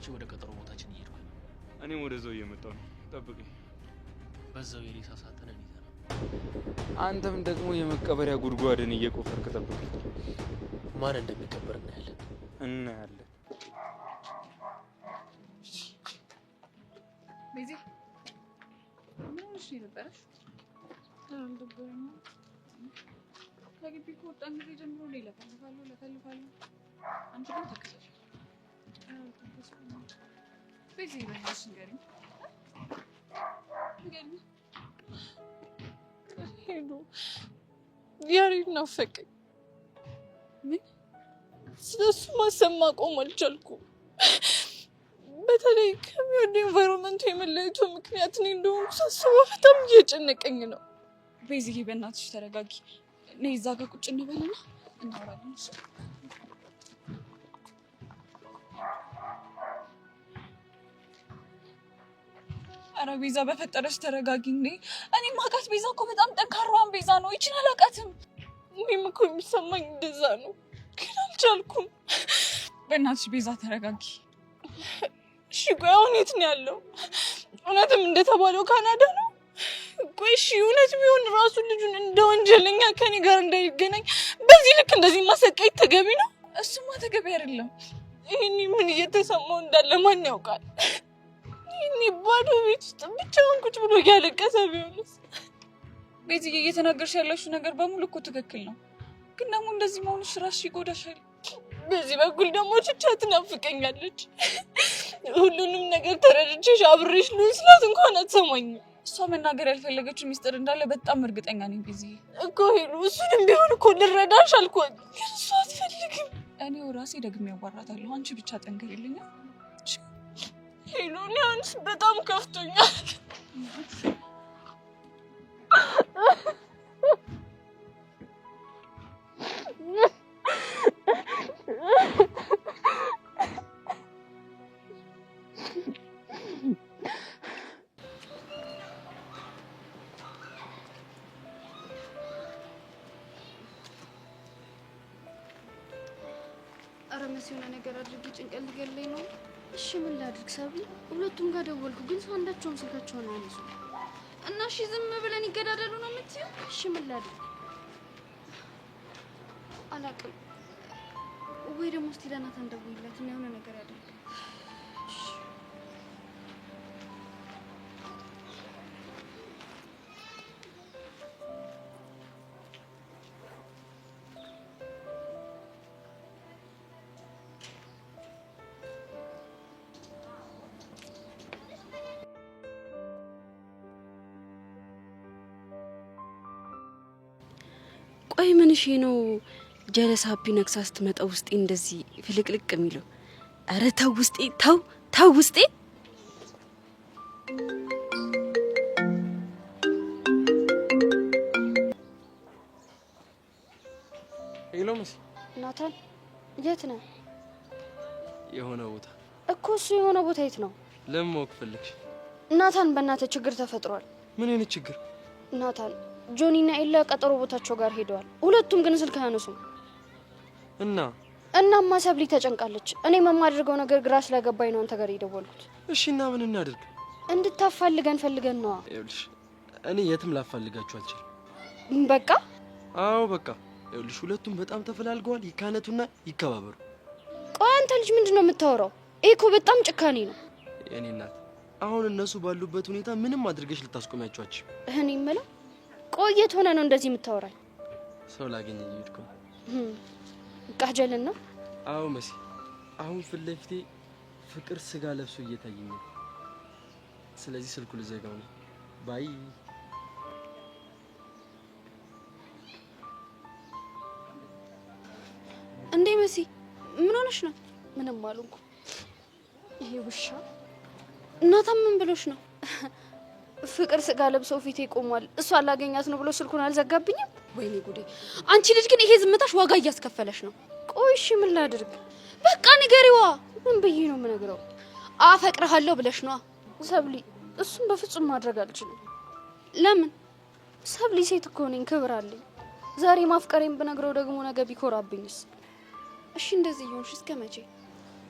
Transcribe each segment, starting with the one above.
ወጥቼ ወደ ቀጠሮ ቦታችን እየሄድኩ ነው። እኔም ወደዛው እየመጣሁ ነው። ጠብቀኝ። በዛው የሬሳ ሳጥንን ይዘና አንተም ደግሞ የመቀበሪያ ጉድጓድን እየቆፈርክ ጠብቀኝ። ማን እንደሚቀበር እናያለን። ቤዚ ምን ሆነሽ ነበርሽ? አልደበረኝ። ከግቢ ከወጣን ጊዜ ጀምሮ ለፈልፋለሁ። አንቺ ግን ተከሰሽ። ቤዚ በእናትሽ ንገሪኝ። ሄሎ ያሬድ ናፈቀኝ። ምን? ስለሱ ማሰብ ማቆም አልቻልኩም። በተለይ ከሚወደው ኤንቫይሮንመንቱ የመለየቱ ምክንያት እኔ እንደሆንኩ ሳስበው በጣም እየጨነቀኝ ነው። ቤዚዬ በእናትሽ ተረጋጊ። እኔ እዛ ጋር ቁጭ እንበልና እናወራለን። ኧረ ቤዛ በፈጠረሽ ተረጋጊ። እኔ ማውቃት ቤዛ እኮ በጣም ጠንካራዋን ቤዛ ነው። ይችን አላውቃትም። እኔም እኮ የሚሰማኝ እንደዛ ነው፣ ግን አልቻልኩም። በእናትሽ ቤዛ ተረጋጊ። እሺ ቆይ አሁን የት ነው ያለው? እውነትም እንደተባለው ካናዳ ነው? ቆይ እሺ እውነት ቢሆን ራሱ ልጁን እንደ ወንጀለኛ ከኔ ጋር እንዳይገናኝ በዚህ ልክ እንደዚህ ማሰቃየት ተገቢ ነው? እሱማ ተገቢ አይደለም። ይሄኔ ምን እየተሰማው እንዳለ ማን ያውቃል? ይሄኔ ባዶ ቤት ውስጥ ብቻውን ቁጭ ብሎ እያለቀሰ ቢሆንስ? ቤዚዬ እየተናገርሽ ያለሽው ነገር በሙሉ እኮ ትክክል ነው፣ ግን ደግሞ እንደዚህ መሆንሽ ራስሽ ይጎዳሻል። በዚህ በኩል ደግሞ ችቻ ትናፍቀኛለች። ሁሉንም ነገር ተረድቼሽ አብሬሽ ልሁን ስላት እንኳን አትሰማኝም። እሷ መናገር ያልፈለገችው ሚስጥር እንዳለ በጣም እርግጠኛ ነኝ ቤዚዬ። እኮ ሄሉ እሱንም ቢሆን እኮ ልረዳሽ አልኳት፣ ግን እሷ አትፈልግም። እኔው ራሴ ደግሜ ያዋራታለሁ። አንቺ ብቻ ጠንክሪልኝ ሄሉ። እኔ አንቺ በጣም ከፍቶኛል። ኧረ መሲ የሆነ ነገር አድርጊ፣ ጭንቀት ሊገለኝ ነው። እሺ ምን ላድርግ ሰብሊ? ሁለቱም ጋር ደወልኩ፣ ግን ሰው አንዳቸውም ስልካቸውን አያነሱ እና እሺ ዝም ብለን ይገዳደሉ ነው የምትይው? እሺ ምን ላድርግ አላውቅም። ወይ ደግሞ እስቲ ለናታን ደውይላት እና የሆነ ነገር ያደርግ። ቆይ ምን እሺ ነው ጀለስ ሀፒ ነክሳ ስትመጣ ውስጤ እንደዚህ ፍልቅልቅ የሚለው? አረ ተው ውስጤ፣ ተው ውስጤ። ሄሎ መሲ። ናታን የት ነህ? የሆነ ቦታ እኮ። እሱ የሆነ ቦታ የት ነው? ለምን ማወቅ ፈለግሽ? ናታን በእናትህ ችግር ተፈጥሯል። ምን አይነት ችግር? ናታን ጆኒና ኤላ ቀጠሮ ቦታቸው ጋር ሄደዋል። ሁለቱም ግን ስልክ አያነሱም። እናማ ሰብሊ ተጨንቃለች። እኔ የማደርገው ነገር ግራ ስለገባኝ ነው አንተ ጋር የደወልኩት። እሺ እና ምን እናድርግ? እንድታፋልገን ፈልገን ነው። ይኸውልሽ እኔ የትም ላፋልጋችሁ አልችልም። በቃ አዎ በቃ። ይኸውልሽ ሁለቱም በጣም ተፈላልገዋል። ይካነቱና ይከባበሩ። ቆይ አንተ ልጅ ምንድነው የምታወራው? ይሄ እኮ በጣም ጭካኔ ነው። የኔ እናት አሁን እነሱ ባሉበት ሁኔታ ምንም አድርገሽ ልታስቆሚያቸዋችሁ። እኔ የምለው ቆየት ሆነ ነው እንደዚህ የምታወራኝ? ሰው ላገኝ እየሄድኩ ቃጀልን ነው? አዎ መሲ፣ አሁን ፊት ለፊቴ ፍቅር ስጋ ለብሶ እየታየኝ ነው። ስለዚህ ስልኩ ልዘጋው ነው። ባይ። እንዴ መሲ ምን ሆነሽ ነው? ምንም አልሆንኩ። ይሄ ውሻ እናታም ምን ብሎሽ ነው? ፍቅር ስጋ ለብሶ ፊቴ ቆሟል፣ እሷ አላገኛት ነው ብሎ ስልኩን አልዘጋብኝም? ወይኔ ጉዴ! አንቺ ልጅ ግን ይሄ ዝምታሽ ዋጋ እያስከፈለሽ ነው። ቆይ እሺ ምን ላድርግ? በቃ ንገሪዋ። ምን ብዬ ነው የምነግረው? አፈቅርሃለሁ ብለሽ ነዋ። ሰብሊ እሱን በፍጹም ማድረግ አልችልም። ለምን? ሰብሊ ሴት እኮ ነኝ፣ ክብር አለኝ። ዛሬ ማፍቀሬን ብነግረው ደግሞ ነገ ቢኮራብኝስ? እሺ እንደዚህ ይሆንሽ እስከ መቼ?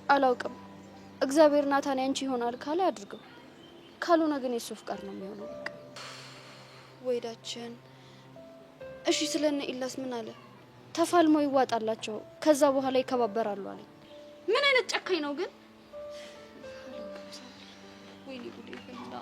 አላውቅም። እግዚአብሔር ናታን ያንቺ ይሆናል ካለ አድርገው፣ ካልሆነ ግን የሱ ፍቃድ ነው የሚሆነው። በቃ ወይዳችን። እሺ ስለነ ኢላስ ምን አለ? ተፋልሞ ይዋጣላቸው ከዛ በኋላ ይከባበራሉ አለ። ምን አይነት ጨካኝ ነው ግን? ወይኔ ጉዴ ፈላ።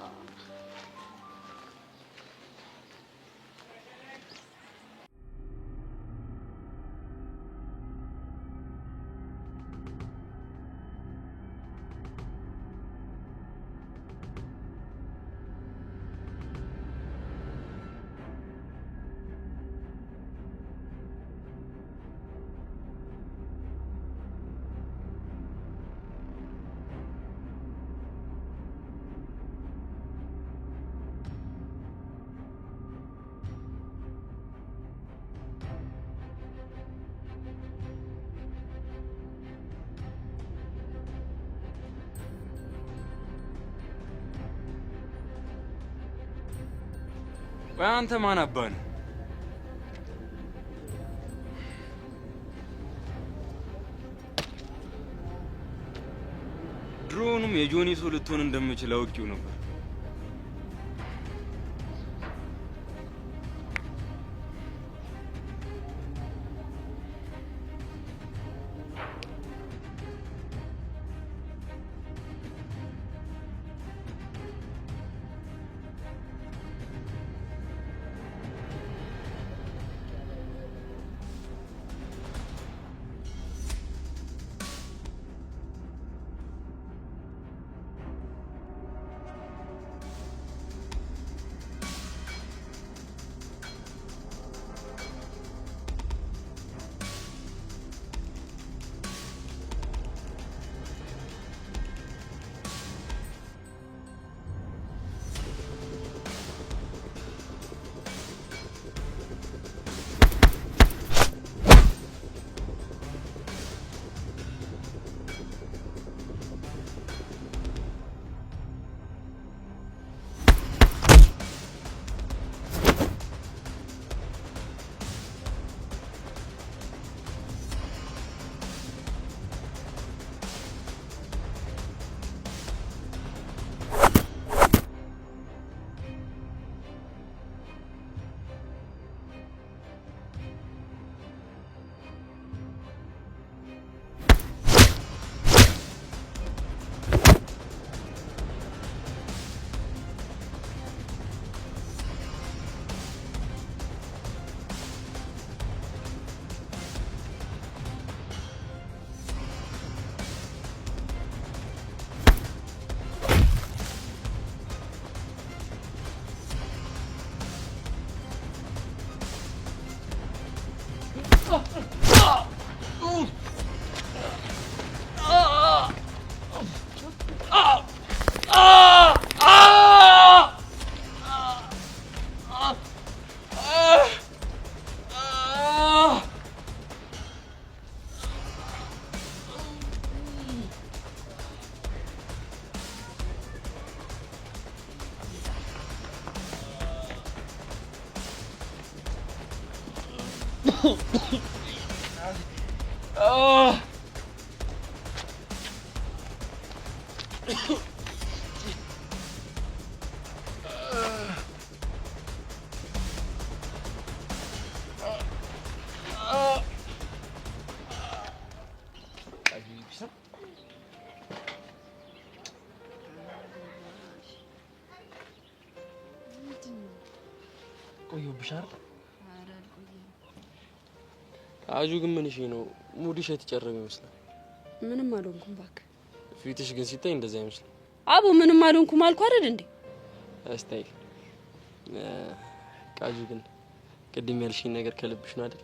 አንተ ማን አባ ነው? ድሮውንም የጆኒ ሰው ልትሆን እንደምችል አውቄው ነበር። ቆየሁብሻል። አጁ ግን ምን ነው ሙዲሽ የተጨረበ ይመስላል። ምንም አልሆንኩም እባክህ። ፊትሽ ግን ሲታይ እንደዛ አይመስልም። አቦ ምንም አልሆንኩም አልኩ አይደል እንዴ? አስታይ ቃጁ ግን ቅድም ያልሽኝ ነገር ከልብሽ ነው አይደል?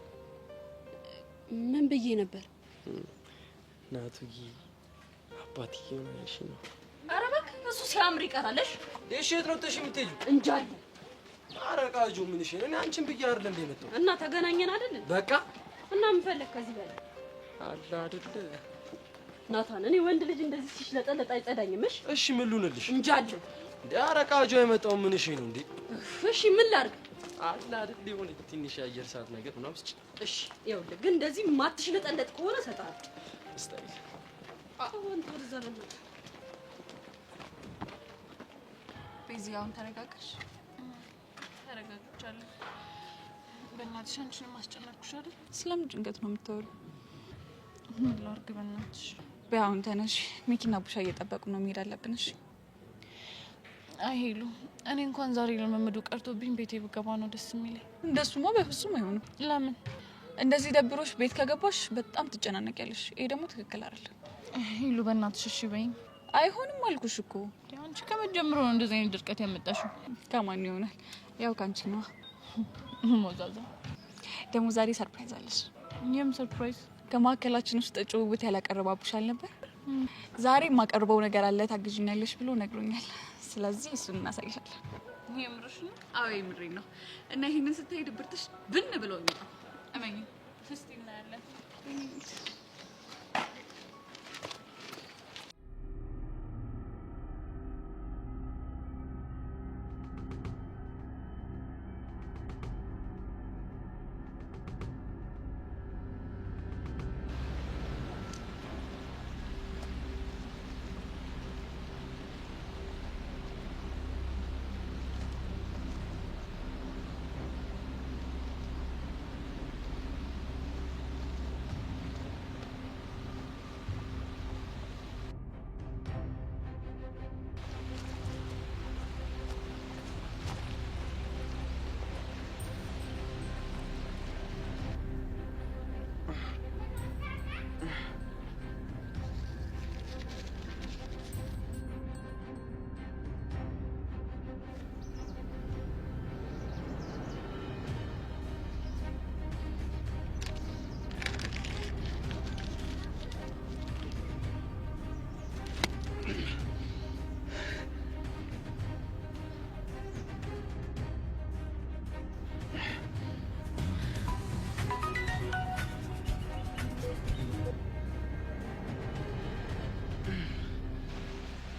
ምን ብዬ ነበር? ናቱዬ አባትዬ ነው ያልሽኝ ነው። ኧረ እባክህ እሱ ሲያምር ይቀራለሽ። እሺ የት ነው ተሽ የምትሄጂው? እንጃለ። ኧረ ቃጁ ምን ነው? እኔ አንቺን ብዬ አይደል እንደ መጣሁ እና ተገናኘን አይደል? በቃ እና ምን ፈለክ ከዚህ በላይ? አላ አይደል ናታን፣ እኔ ወንድ ልጅ እንደዚህ ሲሽለጠለጥ አይጸዳኝም። እሺ ምን ልሁንልሽ? እንጃለ። ኧረ ቃጁ የመጣው ምን ነው እንዴ? እሺ ምን ላድርግ? አላ አይደል የሆነ ትንሽ አየር ሰዓት ነገር ምናምን ስጭ። እሺ ይኸውልህ፣ ግን እንደዚህ ማትሽለጠለጥ ከሆነ እሰጥሃለሁ። እስታይ አሁን ተወርዘረና ቤዛውን ተረጋጋሽ። ተረጋግቻለሁ። በእናትሽ አንቺን ማስጨነቅኩሽ አይደል? ስለምን ጭንቀት ነው የምታወሪው? ምን ላድርግ በእናትሽ? በአሁን ተነሽ፣ ሚኪና ቡሻ እየጠበቁ ነው፣ መሄድ አለብን። እሺ አይ ሄሉ፣ እኔ እንኳን ዛሬ ለመመዱ ቀርቶብኝ ቤቴ ብገባ ነው ደስ የሚለኝ። እንደሱማ በፍጹም አይሆንም። ለምን? እንደዚህ ደብሮሽ ቤት ከገባሽ በጣም ትጨናነቂያለሽ። ይሄ ደግሞ ትክክል አይደለም። ሄሉ በእናትሽ እሺ በይኝ። አይሆንም አልኩሽ እኮ። አንቺ ከመጀመሩ ነው እንደዚህ አይነት ድርቀት ያመጣሽው። ከማን ይሆናል? ያው ካንቺ ነው። ሞዛዛ ደግሞ ዛሬ ሰርፕራይዝ አለሽ። እኛም ሰርፕራይዝ። ከማዕከላችን ውስጥ ጭውውት ያላቀረባቡሽ አልነበር? ዛሬ የማቀርበው ነገር አለ ታግዥኛለሽ ብሎ ነግሮኛል። ስለዚህ እሱን እናሳይሻለን። የምርሽ ነው? አዎ የምሬን ነው። እና ይሄንን ስታይ ድብርትሽ ብን ብሎ ይመጣ። እመኝ። እስቲ እናያለን።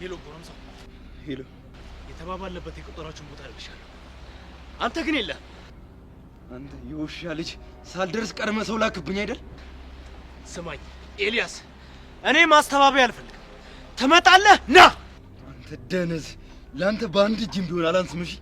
ሄሎ ጎረምሳ፣ ሄሎ። የተባባለበት የቁጥራችን ቦታ አድርግሻለሁ። አንተ ግን የለህም። አንተ የውሻ ልጅ ሳልደርስ ቀድመ ሰው ላክብኝ አይደል? ስማኝ ኤልያስ፣ እኔ ማስተባበያ አልፈልግም። ትመጣለህ ና። አንተ ደነዝ፣ ለአንተ በአንድ እጅም ቢሆን አላንስም። እሺ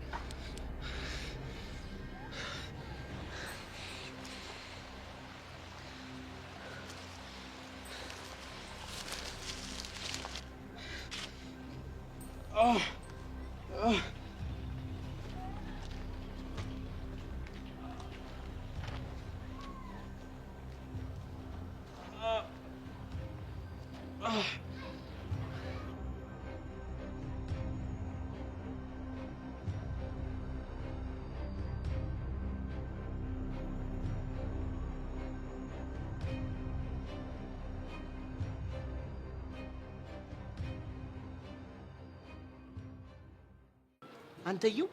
አንተየው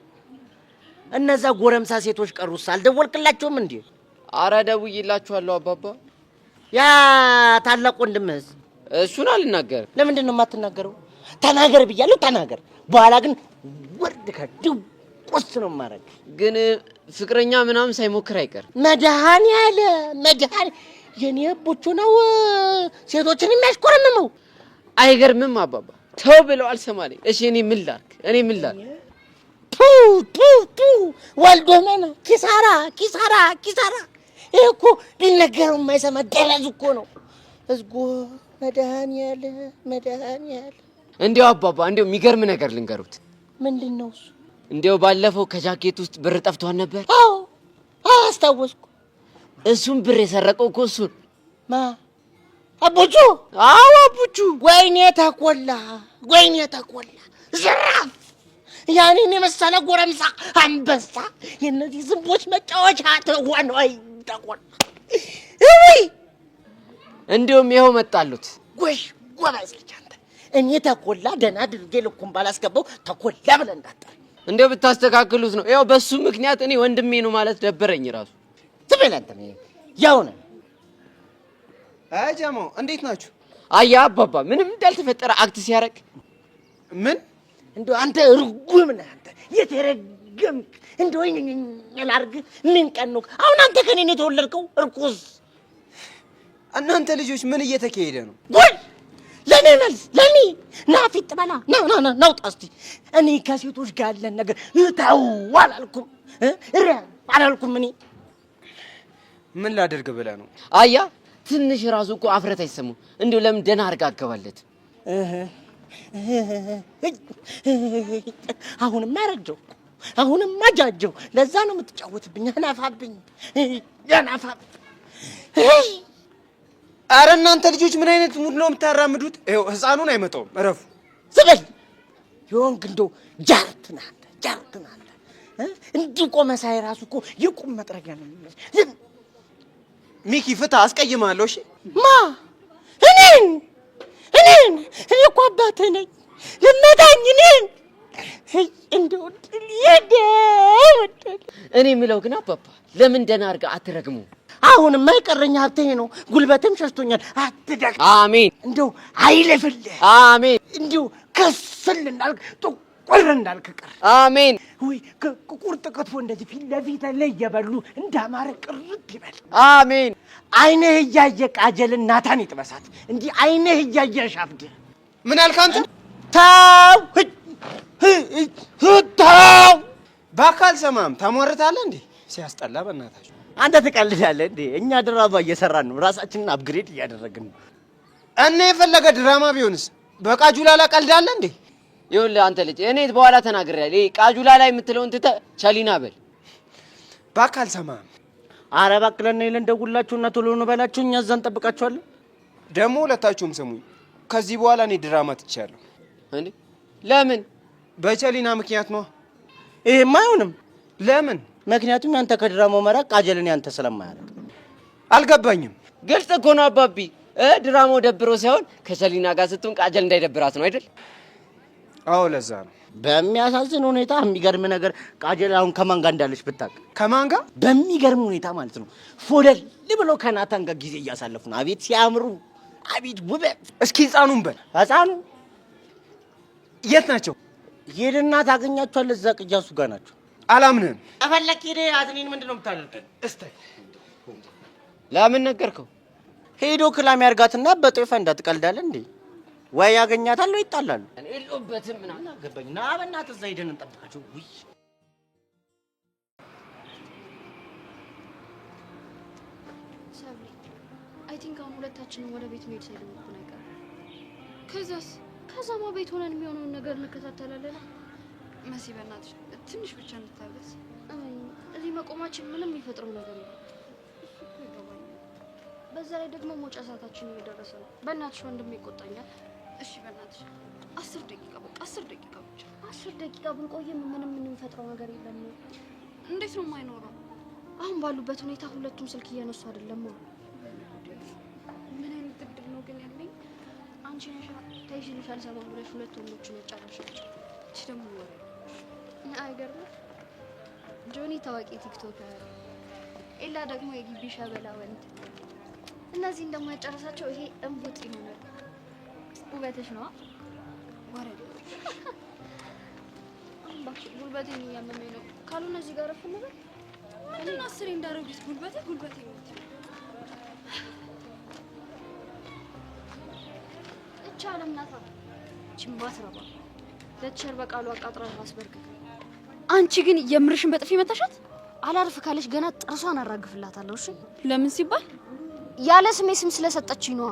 እነዛ ጎረምሳ ሴቶች ቀሩስ አልደወልክላቸውም እንዴ? አረ ደውዬላችኋለሁ አባባ። ያ ታላቅ ወንድምህስ? እሱን አልናገር። ለምንድን ነው የማትናገረው? ተናገር ብያለሁ፣ ተናገር። በኋላ ግን ወርድ ከድው ቁስ ነው ማረግ። ግን ፍቅረኛ ምናምን ሳይሞክር አይቀር። መድኃኔ የኔ ቦቹ ነው ሴቶችን የሚያሽኮረምመው። አይገርምም አባባ? ተው ብለው አልሰማለኝ። እሺ እኔ ምን ላድርግ? ቱ ወልዶ መና ኪሳራ። ይሄ እኮ ቢነገረው የማይሰማ ደረዝ እኮ ነው። እዝጎ መድኃኔዓለ እንዲያው አባባ፣ እንዲያው የሚገርም ነገር ልንገሩት። ምንድን ነው እሱ? እንዲያው ባለፈው ከጃኬት ውስጥ ብር ጠፍቷል ነበር። አዎ አስታወስኩ። እሱም ብር የሰረቀው እኮ እሱን። ማ? አቡቹ? አዎ አቡቹ። ወይኔ ተቆላ ዝራፍ! ያኔን የመሰለ ጎረምሳ አንበሳ የነዚህ ዝንቦች መጫወቻ ተሆነ። ወይ ተቆላ! እይ እንዲያውም ይኸው መጣሉት። ጎሽ ጎበዝ ልጅ አንተ። እኔ ተቆላ ደህና አድርጌ ልኩም ባላስገባው ተቆላ ብለህ እንዳትጠራ። እንዲያው ብታስተካክሉት ነው። ያው በሱ ምክንያት እኔ ወንድሜ ነው ማለት ደበረኝ ራሱ። ትበል አንተ ያው ነህ። አይ ጀሞ እንዴት ናችሁ? አያ አባባ ምንም እንዳልተፈጠረ አክት ሲያረግ ምን እንደው አንተ እርጉም ነህ አንተ የተረገምክ። እንደው ላርግ ምን ቀን ነው አሁን አንተ ከኔ ነው የተወለድከው? እርኩስ! እናንተ ልጆች ምን እየተካሄደ ነው? ወይ ለኔ መልስ ለኔ ና ፊት በላ ና ናውጣ እስቲ። እኔ ከሴቶች ጋር ያለን ነገር እታው አላልኩም አላልኩም። እኔ ምን ላደርግ ብለህ ነው? አያ ትንሽ ራሱ እኮ አፍረት አይሰማው። እንዴው ለምን ደህና አድርጋ አገባለት? አሁንም አረጀው አሁንም አጃጀው። ለዛ ነው የምትጫወትብኝ። አናፋብኝ ያናፋብ። አረ እናንተ ልጆች ምን አይነት ሙድ ነው የምታራምዱት? ይኸው ህፃኑን አይመጣውም። እረፉ። ዝብል ይሆንክ እንደው ጃርት ናንተ እንዲህ ቆመ ሳይ ራሱ እኮ የቁም መጥረጊያ ነው የሚመስል። ሚኪ ፍታ፣ አስቀይማለሁ። እሺ ማ እኔን እኔ እኮ አባትህ ነኝ። ልመታኝ እኔን እንደው እኔ የምለው ግን አባባ ለምን ደህና አድርጋ አትረግሙ? አሁንም የቀረኝ ሀብቴ ነው። ጉልበትም ሸሽቶኛል። አትደግ። አሜን። እንደው አይለፍልህ። አሜን። እንደው ከስል እንዳልክ ጥቁር እንዳልክ ቀር። አሜን። ወይ ቁርጥ ክትፎ እንደዚህ ፊት ለፊት ላይ እየበሉ እንዳማረ ቅርብ ይበል። አሜን። አይንህ እያየ ቃጀልን ናታን ይጥበሳት። እንዲህ አይንህ እያየ ሻብድ። ምን አልክ አንተ? ተው ተው። በአካል ሰማም ታሟርታለህ እንዴ? ሲያስጠላ በእናታችሁ። አንተ ትቀልዳለህ እንዴ? እኛ ድራማ እየሰራን ነው። ራሳችንን አፕግሬድ እያደረግን ነው። እና የፈለገ ድራማ ቢሆንስ በቃጁላላ ቀልዳለ እንዴ? ይኸውልህ አንተ ልጅ እኔ በኋላ ተናግሬያለሁ። ይሄ ቃጁላላ የምትለውን ትተህ ቸሊና በል። በአካል ሰማም። ኧረ እባክህ ለእኔ እንደውላችሁና ቶሎ ነው በላችሁ። እኛ እዛ እንጠብቃችኋለን። ደግሞ ሁለታችሁም ስሙኝ፣ ከዚህ በኋላ እኔ ድራማ ትቻለሁ። እንዴ ለምን? በቸሊና ምክንያት ነው። ይሄማ አይሆንም። ለምን? ምክንያቱም ያንተ ከድራማው መራቅ ቃጀልን ያንተ ስለማያደርግ። አልገባኝም። ግልጽ እኮ ነው አባቢ። ድራማው ደብሮ ሳይሆን ከቸሊና ጋር ስትሆን ቃጀል እንዳይደብራት ነው አይደል? አዎ ለዛ ነው። በሚያሳዝን ሁኔታ የሚገርም ነገር ቃጀል አሁን ከማን ጋር እንዳለች ብታውቅ። ከማን ጋር? በሚገርም ሁኔታ ማለት ነው። ፎደል ብለው ከናታን ጋር ጊዜ እያሳለፉ ነው። አቤት ሲያምሩ፣ አቤት ውበት። እስኪ ህፃኑን በል። ህፃኑ የት ናቸው? ሄድና ታገኛቸዋለህ። እዛ ቅያሱ ጋር ናቸው። አላምንህም። አፈለክ ሄደ አትኔን ምንድነው የምታደርገው? እስታይ ለምን ነገርከው? ሄዶ ክላም ያርጋትና በጦፈ እንዳትቀልዳለህ እንዴ? ወይ ያገኛታል ወይ ይጣላሉ። እኔ የለሁበትም ምናምን አገባኝ። ና በእናትህ እዛ ሄደን እንጠብቃቸው። ውይ ሰብሊ፣ አይ ቲንክ አሁን ሁለታችንም ወደ ቤት መሄድ ሳይሆን አይቀርም። ከዛማ ቤት ሆነን የሚሆነውን ነገር እንከታተላለን። መሲ በእናትሽ ትንሽ ብቻ እንታገስ። እዚህ መቆማችን ምንም የሚፈጥረው ነገር የለም። በዛ ላይ ደግሞ መውጫ ሰዓታችን እየደረሰ ነው። በእናትሽ ወንድሜ ይቆጣኛል። እሺ በእናትሽ 10 ደቂቃ በቃ 10 ደቂቃ ብቻ። 10 ደቂቃ ብንቆይም ምንም የምንፈጥረው ነገር የለም። እንዴት ነው የማይኖረው? አሁን ባሉበት ሁኔታ ሁለቱም ስልክ እያነሱ አይደለም። ምን አይነት ድብድብ ነው ግን ያለኝ? አንቺ ነሻ ተይሽልሽ አልሰማም ብለሽ ሁለት ወንዶችን ያጫረሻቸው። እቺ ደግሞ ወሬ አይገርምም? ጆኒ ታዋቂ ቲክቶከር፣ ኤላ ደግሞ የግቢ ሸበላ ወንድ። እነዚህን ደግሞ ያጨረሳቸው ይሄ እንቡጥ ይሆናል። ውበትሽ ነው ወሬ። እባክሽ ጉልበቴን እያመመኝ ነው። ካልሆነ እዚህ ጋር ረፍ እንበል። ምንድን ነው አስሬ እንዳደረጉት ጉልበቴ ነው። እቻ አለምናታ ችማትረባ ለቸር በቃሉ አቃጥራ ማስበርከክ። አንቺ ግን የምርሽን በጥፊ መታሻት? አላርፍ ካለሽ ገና ጥርሷን አራግፍላታለሁ። እሺ ለምን ሲባል? ያለ ስሜ ስም ስለሰጠችኝ ነዋ።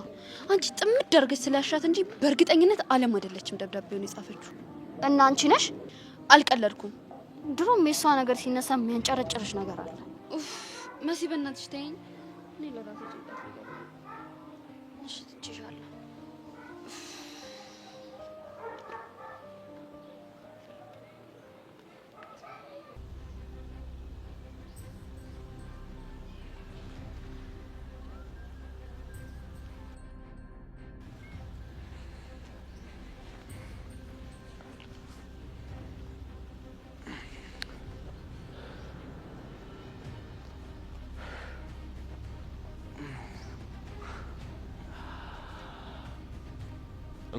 አንቺ ጥምድ አድርገሽ ስላሻት እንጂ በእርግጠኝነት አለም አይደለችም ደብዳቤውን የጻፈችው። እና አንቺ ነሽ? አልቀለድኩም። ድሮም የሷ ነገር ሲነሳ የሚያንጨረጭርሽ ነገር አለ። ኡፍ መሲ በእናትሽ ተይኝ። እኔ ለራሴ ጭንቀት ይገባል። እሺ ትችሻለሁ።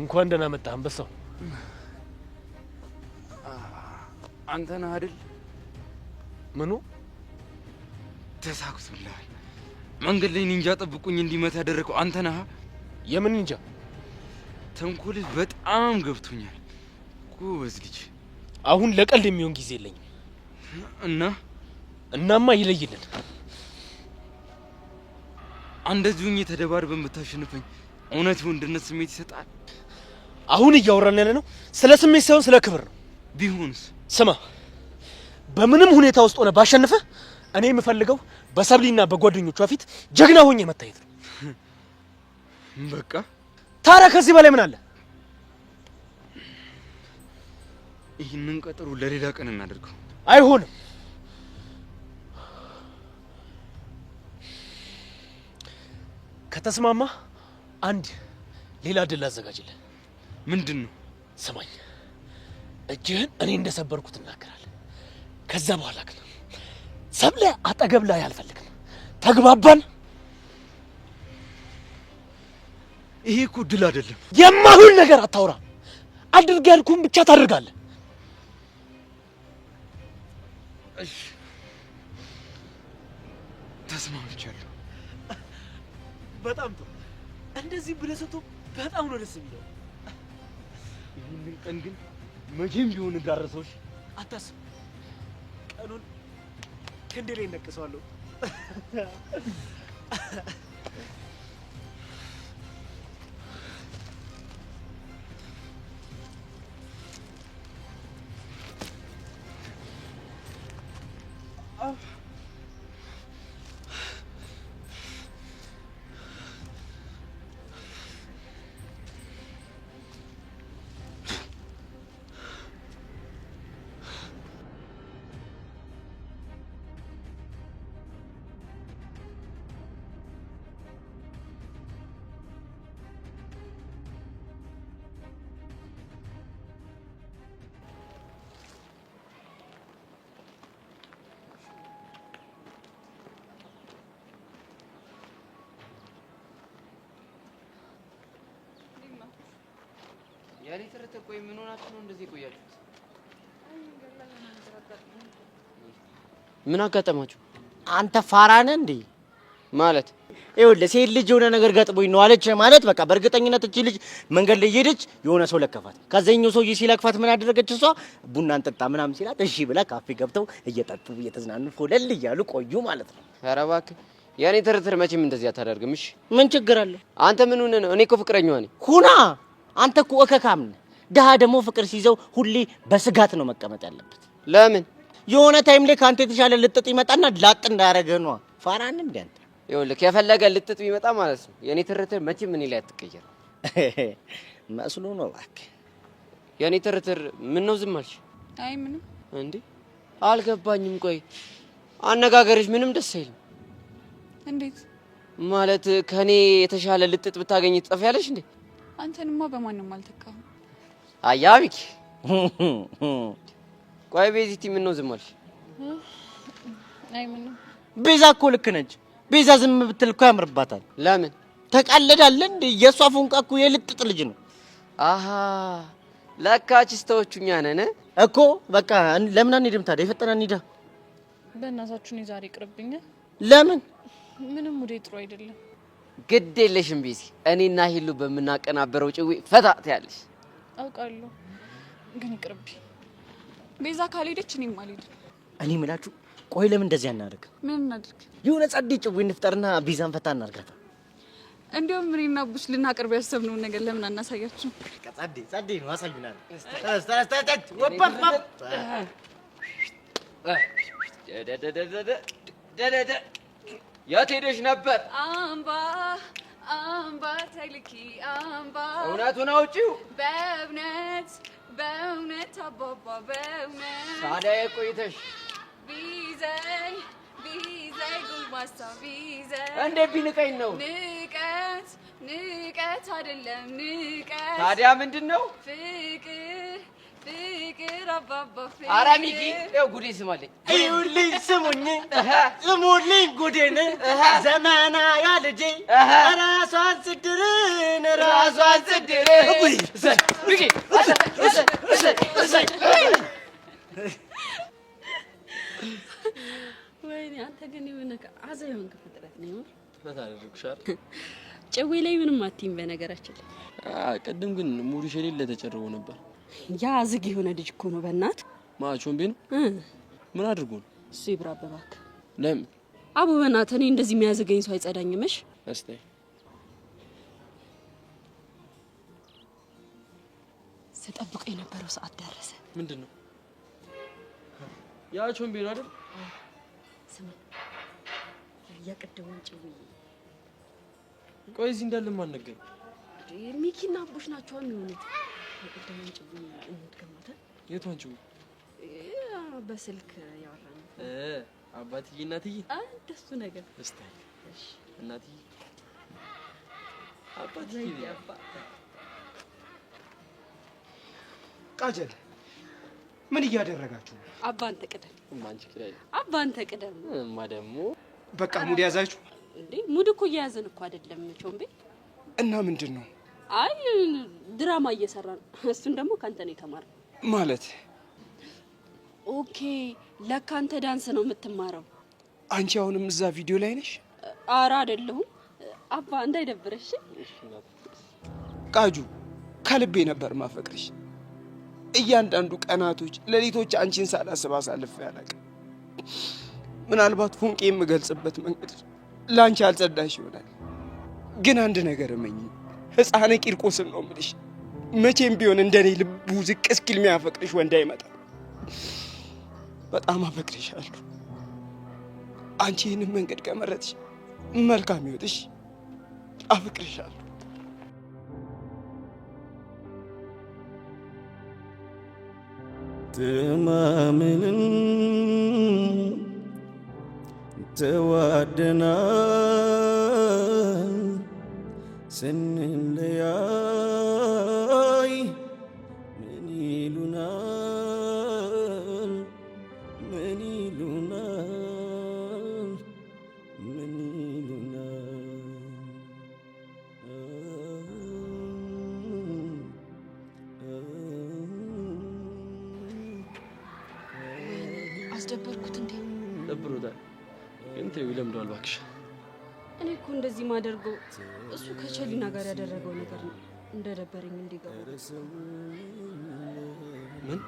እንኳን ደህና መጣህ አንበሳው። አንተ ነህ አይደል? ምኑ ተሳክቶልሃል። መንገድ ላይ ኒንጃ ጠብቁኝ እንዲመታ ያደረገው አንተ ነህ። የምን ኒንጃ? ተንኮልህ በጣም ገብቶኛል። ጎበዝ ልጅ። አሁን ለቀልድ የሚሆን ጊዜ የለኝም። እናማ ይለይልን። እንደዚሁኝ ተደባርበን ብታሸንፈኝ እውነት ወንድነት ስሜት ይሰጣል? አሁን እያወራን ያለ ነው ስለ ስሜት ሳይሆን ስለ ክብር ነው። ቢሆንስ? ስማ፣ በምንም ሁኔታ ውስጥ ሆነ ባሸንፈ እኔ የምፈልገው በሰብሊና በጓደኞቿ ፊት ጀግና ሆኜ መታየት ነው። በቃ ታዲያ ከዚህ በላይ ምን አለ? ይህንን ቀጠሮ ለሌላ ቀን እናደርገው። አይሆንም። ከተስማማ አንድ ሌላ ድል አዘጋጅልህ። ምንድን ነው? ስማኝ፣ እጅህን እኔ እንደሰበርኩት እናገራለን። ከዛ በኋላ ግን ሰብለ አጠገብ ላይ አልፈልግም። ተግባባን? ይሄ እኮ ድል አይደለም። የማይሆን ነገር አታውራ። አድርግ ያልኩህን ብቻ ታደርጋለህ። እሺ፣ ተስማምቻለሁ። በጣም ጥሩ። እንደዚህ ብለህ ስትሆን በጣም ነው ደስ የሚለው። ይህንን ቀን ግን መቼም ቢሆን እንዳረሰው። እሺ፣ አታስብ። ቀኑን ክንዴ ላይ እነቅሰዋለሁ። ያኔ ተረተ ቆይ ምን ሆናችሁ ነው እንደዚህ ቆያችሁት? ምን አጋጠማችሁ? አንተ ፋራ ነህ እንዴ? ማለት ይኸውልህ ሴት ልጅ የሆነ ነገር ገጥሞኝ ነው አለች ማለት በቃ በእርግጠኝነት እቺ ልጅ መንገድ ላይ ሄደች፣ የሆነ ሰው ለከፋት። ከዛኛው ሰውዬ ሲለክፋት ምን አደረገች እሷ? ቡና እንጠጣ ምናምን ሲላት እሺ ብላ ካፌ ገብተው እየጠጡ እየተዝናኑ ፎለል እያሉ ቆዩ ማለት ነው። ኧረ እባክህ ያኔ ተረተር መቼም እንደዚህ አታደርግም። እሺ ምን ችግር አለው? አንተ ምን ሆነህ ነው? እኔ እኮ ፍቅረኛዋ ነኝ። ሁና አንተ እኮ እከካም ነህ። ድሀ ደግሞ ፍቅር ሲይዘው ሁሌ በስጋት ነው መቀመጥ ያለበት። ለምን? የሆነ ታይም ላይ ከአንተ የተሻለ ልጥጥ ይመጣና ላጥ እንዳያረገህ ነው። ፋራን እንደ አንተ ይኸውልህ የፈለገ ልጥጥ ቢመጣ ማለት ነው የኔ ተረተር መቼም እኔ ላይ አትቀየር መስሎ ነው። እባክህ የኔ ተረተር ምን ነው ዝም አልሽ? አይ ምንም። እንዴ አልገባኝም። ቆይ አነጋገርሽ ምንም ደስ አይልም። እንዴት ማለት ከኔ የተሻለ ልጥጥ ብታገኝ ትጠፊያለሽ እንዴ? አንተንማ በማንም አልተካም። አያቢክ ቆይ ቤዚቲ ምን ነው ዝም አልሽ? አይ ምንም። ቤዛ እኮ ልክ ነች። ቤዛ ዝም ብትል እኮ ያምርባታል። ለምን ተቀልዳለህ እንዴ? የሷ ፎንቃ እኮ የልጥጥ ልጅ ነው። አሃ ለካችስ ተወቹኛ ነን እኮ በቃ ለምን አንሄድም ታዲያ? የፈጠነ እንሂዳ። በእናታችሁ ነው ዛሬ ቅርብኛ። ለምን? ምንም ሙዴ ጥሩ አይደለም። ግድ የለሽም ቤዚ፣ እኔና ሂሉ በምናቀናበረው ጭዊ ፈታ ትያለሽ። አውቃለሁ ግን ይቅርብ። ቤዛ ካልሄደች እኔም አልሄድም። እኔ የምላችሁ ቆይ ለምን እንደዚህ አናደርግ? ምን እናድርግ? የሆነ ጸዴ ጭዊ እንፍጠርና ቤዛን ፈታ እናርጋታ። እንዲያውም እኔና ቡሽ ልናቀርብ ያሰብነውን ነገር ለምን አናሳያችሁ? ጸዴ ነው አሳዩናል። ተረስተት ወጣ የት ሄደሽ ነበር? አምባ አምባ ተልኪ አምባ እውነቱን አውጪው። በእውነት አባባ በእውነት ታዲያ ቆይተሽ ቢዘይ ጉልማሳ ቢዘይ እንዴት ቢንቀኝ ነው? ንቀት አይደለም ንቀት። ታዲያ ምንድን ነው? ፍቅር አባባ ፍቅር። ኧረ ሚኪ ይኸው ጉዴ ስማልኝ። ይኸውልኝ ስሙልኝ ጉዴን ዘመና ያ ልጄ ራሷን ስድርን ወይኔ አንተ ግን የሆነ አዛ የሆንክ ፍጥረት ነው። ጨዌ ላይ ምንም አትይም በነገራችን ላይ። ቅድም ግን ሙሉሽ የሌለ ተጨርቦ ነበር። ያ ዝግ የሆነ ልጅ እኮ ነው በእናት ማቾን ቢን ምን አድርጎ ነው እሱ? ይብራበባክ ለምን አቡ በእናት እኔ እንደዚህ የሚያዘገኝ ሰው አይጸዳኝምሽ። እስቲ ስጠብቀው የነበረው ሰዓት ደረሰ። ምንድነው? ያቾን ቢን አይደል? ስማ ያቀደውን ጭው ቆይ እዚህ እንዳለ ማን ነገር ሚኪና አቡሽ ናቸው የሚሆኑት። ያቀደውን ጭው እንድገማታ የቷን ጭው? በስልክ ያወራን አባትዬ እናትዬ እንደሱ ነገር። እስቲ እሺ እናትዬ አባትዬ ቃጀል ምን እያደረጋችሁ ነው? አባንተ ቅደም። ማንቺ ክራይ አባንተ ቅደም። ማደሙ በቃ ሙድ ያዛችሁ እንዴ? ሙድ እኮ እያያዘን እኮ አይደለም ቾምቤ። እና ምንድነው? አይ ድራማ እየሰራን እሱን ደግሞ ካንተ ነው የተማረው ማለት። ኦኬ ለካ አንተ ዳንስ ነው የምትማረው። አንቺ አሁንም እዛ ቪዲዮ ላይ ነሽ? ኧረ አይደለሁም አባ እንዳይደብረሽ። ቃጁ ከልቤ ነበር ማፈቅርሽ። እያንዳንዱ ቀናቶች ሌሊቶች አንቺን ሳላስብ አሳልፌ አላውቅም። ምናልባት ፎንቄ የምገልጽበት መንገድ ላንቺ አልጸዳሽ ይሆናል። ግን አንድ ነገር እመኝ፣ ሕፃነ ቂርቆስን ነው የምልሽ። መቼም ቢሆን እንደኔ ልቡ ዝቅ እስኪል የሚያፈቅርሽ ወንድ አይመጣም። በጣም አፈቅርሻለሁ። አንቺ ይህንን መንገድ ከመረጥሽ መልካም ይወጥሽ። አፈቅርሻለሁ። ተማምነን ተዋደናል ስንለያይ ምን ይሉናል ምን ይሉናል ምን ይሉናል አስደበርኩት እንዴ? ደብሮታል ግን ተይው ይለምደዋል እባክሽ። እኔ እኮ እንደዚህ ማደርገው እሱ ከቸሊና ጋር ያደረገው ነገር ነው እንደደበረኝ እንዲገባ። ምን?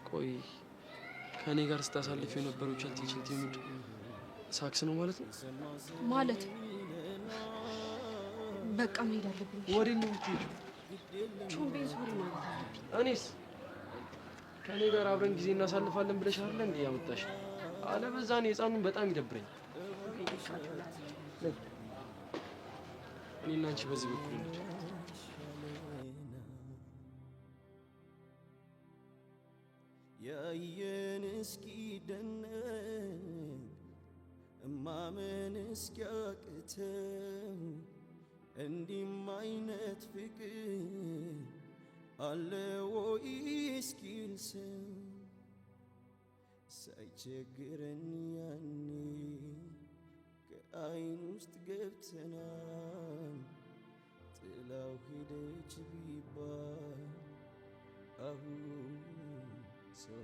ቆይ ከኔ ጋር ስታሳልፍ የነበረው ቸልቲ ሙድ ሳክስ ነው ማለት ነው? ማለት በቃ መሄድ አለብኝ። ወዴት ነው የምትሄጂው? ቾምቤን ሶሪ ማለት አለብኝ። እኔስ ከኔ ጋር አብረን ጊዜ እናሳልፋለን ብለሽ አይደል እንዴ ያመጣሽ? አለበዛ እኔ ህፃኑን በጣም ይደብረኝ። እኔና አንቺ በዚህ በኩል እንሂድ። ያየን እስኪ ደነቅ እማመን እስኪያቅተው እንዲህም አይነት ፍቅር አለ ወይ እስኪል ሰው ሳይቸግረን ያኔ ከአይን ውስጥ ገብተናል ጥላው ሄደች ቢባል አሁን ሰው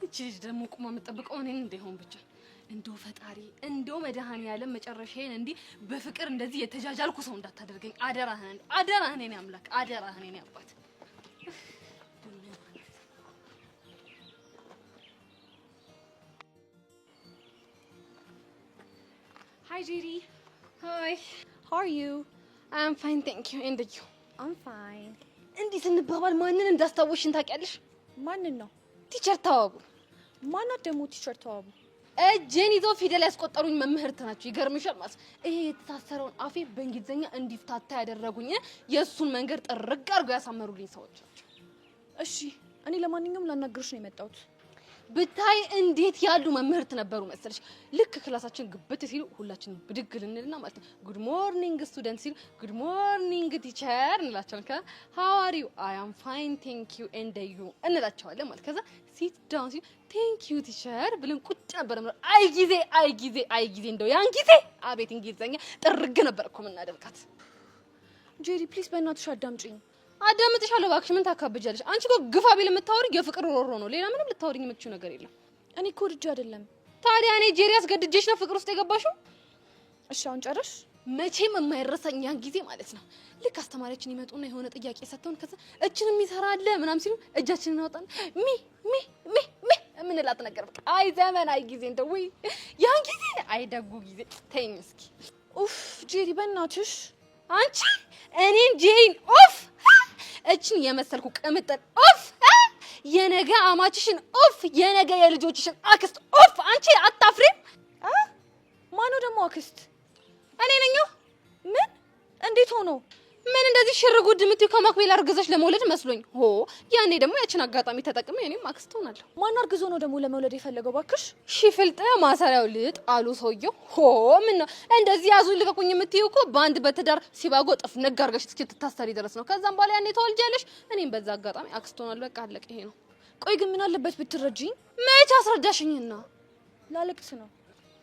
እቺ ልጅ ደግሞ ቁማ የምጠብቀው እኔን እንደሆን ብቻ እንደው ፈጣሪ እንደው መድኃኒዓለም መጨረሻዬን እንዲህ በፍቅር እንደዚህ የተጃጃልኩ ሰው እንዳታደርገኝ አደራህን፣ አደራህን የኔ አምላክ፣ አደራህን የኔ አባት። Hi Jerry. Hi. How are you? I'm fine, thank you. And you? I'm fine. እንዲህ ስንባባል ማንን እንዳስታወሽን ታውቂያለሽ? ማንን ነው? ቲቸር ተዋቡ። ማናት ደግሞ ቲቸር ተዋቡ? እጄን ይዘው ፊደል ያስቆጠሩኝ መምህርት ናቸው። ይገርምሻል ማለት ይሄ የተሳሰረውን አፌ በእንግሊዘኛ እንዲፍታታ ያደረጉኝ የእሱን መንገድ ጥርግ አድርገው ያሳመሩልኝ ሰዎች ናቸው። እሺ እኔ ለማንኛውም ላናግርሽ ነው የመጣሁት። ብታይ እንዴት ያሉ መምህርት ነበሩ መሰለሽ። ልክ ክላሳችን ግብት ሲሉ ሁላችንም ብድግ ልንልና ማለት ነው ጉድ ሞርኒንግ ስቱደንት ሲሉ ጉድ ሞርኒንግ ቲቸር እንላቸዋለን። ከዛ ሃው አር ዩ አይ አም ፋይን ቴንክ ዩ ኤንድ ዩ እንላቸዋለን ማለት ከዛ ሲት ዳውን ሲሉ ቴንክ ዩ ቲቸር ብለን ቁጭ ነበር ማለት አይ ጊዜ እንደው ያን ጊዜ አቤት እንግሊዘኛ ጥርግ ነበር እኮ የምናደርጋት። ጄሪ ፕሊዝ በእናትሽ አዳምጪኝ። አዳምጥሻለሁ እባክሽ። ምን ታካብጃለሽ? አንቺ እኮ ግፋ ቢል የምታወሪ የፍቅር ሮሮ ነው። ሌላ ምንም ልታወሪኝ የምትችው ነገር የለም። እኔ እኮ ወድጄ አይደለም። ታዲያ እኔ ጄሪ አስገድጄሽ ነው ፍቅር ውስጥ የገባሽው? እሺ አሁን ጨረሽ? መቼም የማይረሳኝ ያን ጊዜ ማለት ነው። ልክ አስተማሪያችን ይመጡና የሆነ ጥያቄ ሰጥተውን ከዛ እችንም ይሰራል ምናምን ሲሉ እጃችንን አወጣን ሚ ሚ ሚ ሚ ምንላት ነገር በቃ አይ ዘመን አይ ጊዜ እንደው ወይ ያን ጊዜ አይ ደጉ ጊዜ ተይኝ እስኪ። ኡፍ ጄሪ በእናትሽ አንቺ እኔን ጄሪን ኡፍ እችን የመሰልኩ ቅምጥል ኡፍ የነገ አማችሽን ኡፍ የነገ የልጆችሽን አክስት ኡፍ አንቺ አታፍሪም? ማነው ደግሞ አክስት? እኔ ነኝ። ምን? እንዴት ሆኖ? ምን እንደዚህ ሽርጉድ የምትይው ከማክቤል አርግዘሽ ለመውለድ መስሎኝ። ሆ ያኔ ደግሞ ያችን አጋጣሚ ተጠቅሜ እኔም አክስት ሆናለሁ። ማን አርግዞ ነው ደግሞ ለመውለድ የፈለገው ባክሽ? ሺፍልጥ ማሰሪያው ልጥ አሉ ሰውየው። ሆ ምን ነው እንደዚህ ያዙ ልቀቁኝ የምትይው እኮ በአንድ በትዳር ሲባጎ ጥፍ ነግ አርገሽ እስክትታሰሪ ድረስ ነው። ከዛም በኋላ ያኔ ተወልጃለሽ፣ እኔም በዛ አጋጣሚ አክስት ሆናለሁ። በቃ አለቀ። ይሄ ነው። ቆይ ግን ምን አለበት ብትረጂኝ? መች አስረዳሽኝና? ላለቅስ ነው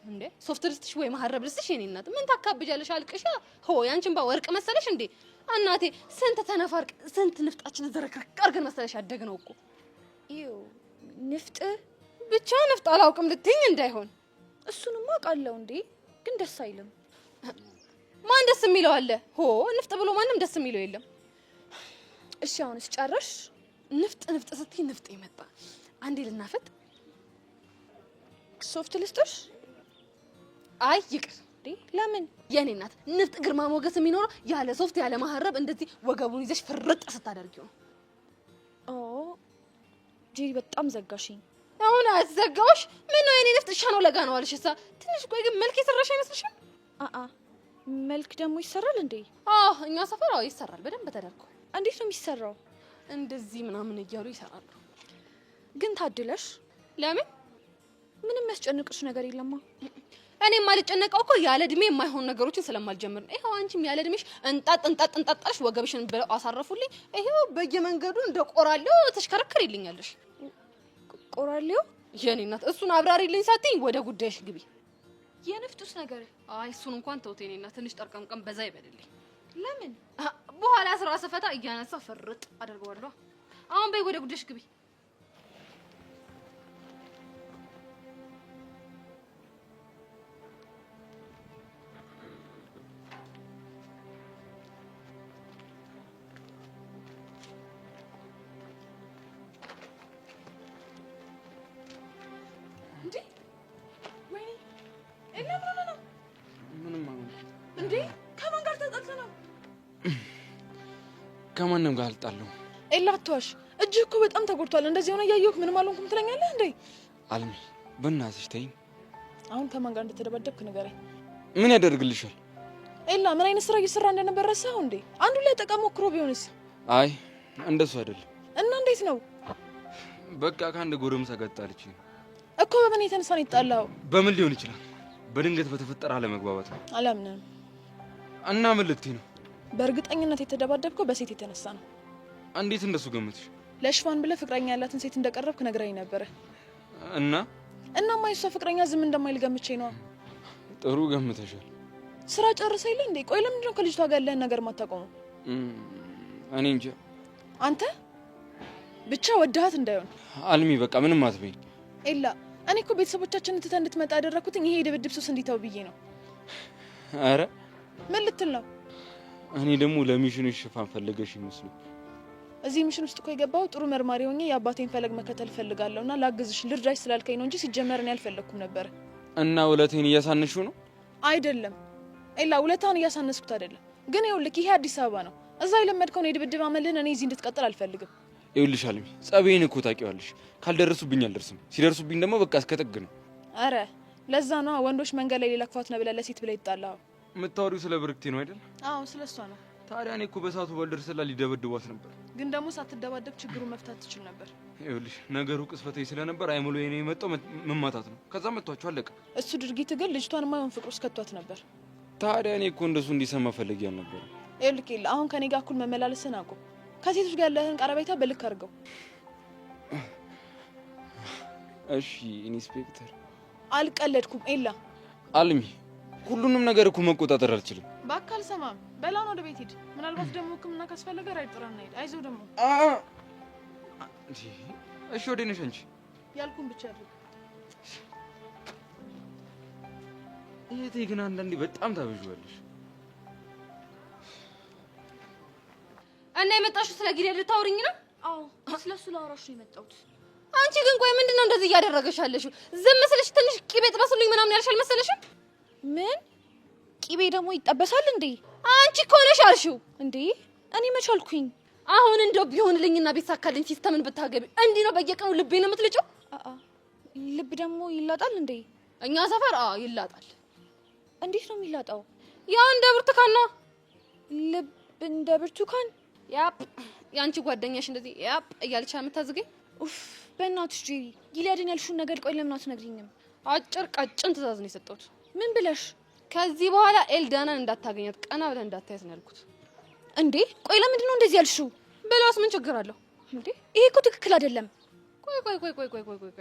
እንዴ? ሶፍት ልስጥሽ ወይ ማህረብ ልስጥሽ? የኔ እናት ምን ታካብጃለሽ? አልቅሻ። ሆ ያንቺን ወርቅ መሰለሽ እንዴ? እናቴ ስንት ተነፋርቅ ስንት ንፍጣችን ዘረክረክ አርገን መሰለሽ ያደግነው እኮ። ይው ንፍጥ ብቻ ንፍጥ አላውቅም ልትይኝ እንዳይሆን። እሱንማ አውቃለሁ እንዴ፣ ግን ደስ አይልም። ማን ደስ የሚለው አለ? ሆ ንፍጥ ብሎ ማንም ደስ የሚለው የለም። እሺ አሁንስ ጨረሽ? ንፍጥ ንፍጥ ስትይ ንፍጥ ይመጣ። አንዴ ልናፈጥ። ሶፍት ልስጥሽ? አይ ይቅር። ለምን? የኔ እናት ንፍጥ ግርማ ሞገስ የሚኖረው ያለ ሶፍት ያለ ማህረብ እንደዚህ ወገቡን ይዘሽ ፍርጥ ስታደርጊው ነው። ኦ ጄሪ በጣም ዘጋሽኝ። አሁን አዘጋውሽ? ምን ነው የኔ ንፍጥ ሻኖ ለጋ ነው አልሽሳ? ትንሽ ቆይ ግን መልክ የሰራሽ አይመስልሽም? መልክ ደግሞ ይሰራል እንዴ? እኛ ሰፈር ይሰራል በደንብ ተደርጎ። እንዴት ነው የሚሰራው? እንደዚህ ምናምን እያሉ ይሰራሉ። ግን ታድለሽ። ለምን? ምንም ያስጨንቅሽ ነገር የለማ። እኔ ማልጨነቀው እኮ ያለ እድሜ የማይሆን ነገሮችን ስለማልጀምር ነው። ይሄው አንቺም ያለ እድሜሽ እንጣጣጣጣሽ ወገብሽን ብለው አሳረፉልኝ። ይሄው በየመንገዱ እንደ ቆራሌው ተሽከረከሪልኛለሽ። ቆራሌው? የኔ እናት እሱን አብራሪልኝ ሳትኝ ወደ ጉዳይሽ ግቢ። የንፍጡስ ነገር? አይ እሱን እንኳን ተውቴ። የኔ እናት ትንሽ ጠርቀምቀም በዛ ይበልልኝ። ለምን? በኋላ ስራ ስፈታ እያነሳ ፍርጥ አደርገዋለሁ። አሁን በይ ወደ ጉዳይሽ ግቢ። ከማንም ጋር አልጣለሁ። ኤላቷሽ እጅህ እኮ በጣም ተጎድቷል። እንደዚህ ሆነ እያየሁህ ምንም አልሆንኩም ትለኛለህ እንዴ? አልሚ በእናትሽ ተይኝ። አሁን ከማን ጋር እንደተደበደብክ ንገረኝ። ምን ያደርግልሻል? ኤላ ምን አይነት ስራ እየሰራ እንደነበር ረሳኸው እንዴ? አንዱ ላይ ጠቃ ሞክሮ ቢሆንስ? አይ እንደሱ አይደለም። እና እንዴት ነው? በቃ ከአንድ ጎረምሳ ጋር ጣልችኝ እኮ። በምን የተነሳ ነው የጣላኸው? በምን ሊሆን ይችላል? በድንገት በተፈጠረ አለመግባባት ነው። አላምንም። እና ምን ልትይ ነው? በእርግጠኝነት የተደባደብከው በሴት የተነሳ ነው። እንዴት እንደሱ ገምትሽ? ለሽፋን ብለህ ፍቅረኛ ያላትን ሴት እንደቀረብክ ነግረኝ ነበር። እናማ የሷ ፍቅረኛ ዝም እንደማይል ገምቼ ነው። ጥሩ ገምተሻል። ስራ ጨርሰህ የለ እንዴ? ቆይ ለምንድን ነው ከልጅቷ ጋር ያለህን ነገር ማታቆመው? እኔ እንጃ። አንተ ብቻ ወደሃት እንዳይሆን። አልሚ በቃ ምንም አትበይኝ። ኤላ እኔ እኮ ቤተሰቦቻችንን ትተህ እንድትመጣ ያደረኩት ይሄ የድብድብ ሱስ እንዲተው ብዬ ነው። አረ ምን ልትል ነው? እኔ ደግሞ ለሚሽንሽ ሽፋን ፈልገሽ ይመስሉ። እዚህ ሚሽን ውስጥ እኮ የገባው ጥሩ መርማሪ ሆኜ የአባቴን ፈለግ መከተል ፈልጋለሁና ላግዝሽ ልርዳሽ ስላልከኝ ነው እንጂ ሲጀመር እኔ አልፈለኩም ነበር። እና ውለቴን እያሳነሽው ነው? አይደለም ኤላ፣ ውለታን እያሳነስኩት አይደለም። ግን ይኸውልህ ይሄ አዲስ አበባ ነው። እዛ የለመድከውን የድብድብ አመልህን እኔ እዚህ እንድትቀጥል አልፈልግም። ይኸውልሽ አልሚ፣ ጸቤን እኮ ታውቂዋለሽ። ካልደረሱብኝ አልደርስም፣ ሲደርሱብኝ ደግሞ በቃ እስከ ጥግ ነው። አረ ለዛ ነው ወንዶች መንገድ ላይ ሌላ ክፋት ነው ብለህ ለሴት ብለህ ይጣላው። የምታወሪው ስለ ብርክቴ ነው አይደል? አዎ ስለሷ ነው። ታዲያ እኔ እኮ በሳቱ ባልደርስላ ሊደበድቧት ነበር። ግን ደግሞ ሳትደባደብ ችግሩን መፍታት ትችል ነበር። ይኸውልሽ ነገሩ ቅስፈታዊ ስለነበር አይሙሉ የኔ የመጣው መማታት ነው። ከዛ መቷቸው አለቀ። እሱ ድርጊት ግን ልጅቷን ማይሆን ፍቅር ውስጥ ከቷት ነበር። ታዲያ እኔ እኮ እንደሱ እንዲሰማ ፈልጌ አልነበረ። ይኸውልህ ኤላ፣ አሁን ከኔ ጋር እኩል መመላለስን አቁም። ከሴቶች ጋር ያለህን ቀረቤታ በልክ አድርገው። እሺ ኢንስፔክተር። አልቀለድኩም ኤላ። አልሚ ሁሉንም ነገር እኮ መቆጣጠር አልችልም። በአካል ሰማም በላን ወደ ቤት ሂድ። ምናልባት ደግሞ ሕክምና ካስፈለገ ራይድ ጥራና ሂድ። አይዞህ ደግሞ እሺ ወዴት ነሽ አንቺ? ያልኩን ብቻ አድርግ። እህቴ ግን አንዳንዴ በጣም ታበዥዋለሽ። እና የመጣሽው ስለ ጊዜ ልታወሪኝ ነው? አዎ ስለሱ ላወራሽ ነው የመጣሁት። አንቺ ግን ቆይ ምንድነው እንደዚህ እያደረገሽ ያለሽው? ዝም ስልሽ ትንሽ ቂቤ ጥበሱልኝ ምናምን ያልሽ አልመሰለሽም? ምን ቂቤ ደግሞ ይጠበሳል እንዴ? አንቺ እኮ ነሽ ያልሽው እንዴ? እኔ መች አልኩኝ? አሁን እንደው ቢሆንልኝና ቢሳካልኝ ሲስተምን ብታገቢ እንዲህ ነው በየቀኑ ልቤ ነው የምትልጨው? ልብ ደግሞ ይላጣል እንዴ? እኛ ሰፈር ይላጣል። እንዴት ነው የሚላጣው? ያው እንደ ብርቱካን ነው። ልብ እንደ ብርቱካን? ያፕ ያንቺ ጓደኛሽ እንደዚህ ያፕ እያለች የምታዝገኝ? ኡፍ በእናትሽ ጄሪ፣ ጊሊያድን ያልሽውን ነገር ቆይ ለምን አትነግሪኝም? አጭር ቀጭን ትእዛዝ ነው የሰጠሁት። ምን ብለሽ? ከዚህ በኋላ ኤልዳናን እንዳታገኛት ቀና ብለህ እንዳታያት ነው ያልኩት። እንዴ ቆይ ለምንድን ነው እንደዚህ ያልሽው? ብለውስ ምን ችግር አለው እንዴ? ይሄ እኮ ትክክል አይደለም። ቆይ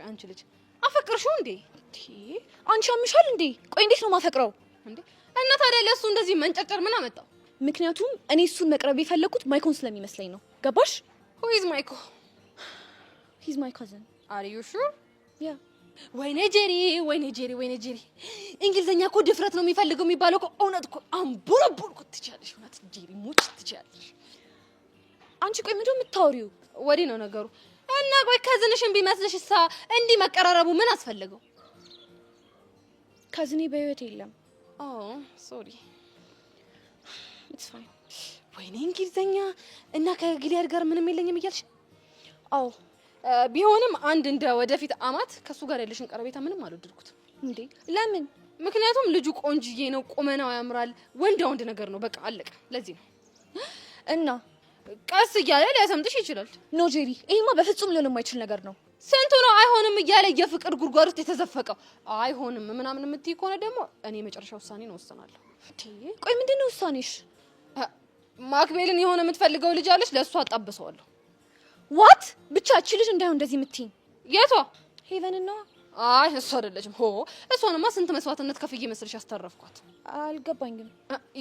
አንቺ ልጅ አፈቅርሽው እንዴ? አንቺ አምሻል እንዴ? ቆይ እንዴት ነው ማፈቅረው እንዴ? እና ታዲያ ለሱ እንደዚህ መንጨርጨር ምን አመጣው? ምክንያቱም እኔ እሱን መቅረብ የፈለኩት ማይኮን ስለሚመስለኝ ነው። ገባሽ? Who is Michael? He's my cousin. Are you sure? Yeah. ወይኔ ጄሪ እንግሊዘኛ እኮ ድፍረት ነው የሚፈልገው የሚባለው እኮ እውነት እኮ አንቦለቦልኩት ትችያለሽ። እውነት ጄሪ ሙች ትችያለሽ። አንቺ ቆይ ምንድነው የምታወሪው? ወዲህ ነው ነገሩ። እና ቆይ ከዝንሽን ቢመስልሽ እሳ እንዲህ መቀራረቡ ምን አስፈልገው? ከዝኔ በህይወት የለም። ሶሪ It's fine. ወይኔ እንግሊዘኛ እና ከጊሊያድ ጋር ምንም የለኝም እያልሽ? አዎ ቢሆንም አንድ እንደ ወደፊት አማት ከሱ ጋር ያለሽን ቀረቤታ ምንም አልወደድኩትም። እንዴ ለምን? ምክንያቱም ልጁ ቆንጅዬ ነው፣ ቁመናው ያምራል፣ ወንድ ነገር ነው። በቃ አለቀ። ለዚህ ነው እና ቀስ እያለ ሊያሰምጥሽ ይችላል። ኖ ጄሪ፣ ይሄማ በፍጹም ሊሆን የማይችል ነገር ነው። ስንቱ ነው አይሆንም እያለ የፍቅር ጉድጓድ ውስጥ የተዘፈቀው። አይሆንም ምናምን የምትይ ከሆነ ደግሞ እኔ መጨረሻ ውሳኔ ነው ወሰናለሁ። ቆይ ምንድነው ውሳኔሽ? ማክቤልን የሆነ የምትፈልገው ልጅ አለሽ፣ ለእሱ አጣብሰዋለሁ። ዋት ብቻ እቺ ልጅ እንዳይሆን እንደዚህ የምትይኝ? የቷ ሄቨን እና አይ እሷ አይደለችም። እሷንማ ስንት መስዋዕትነት ከፍዬ መስልሽ ያስተረፍኳት። አልገባኝም።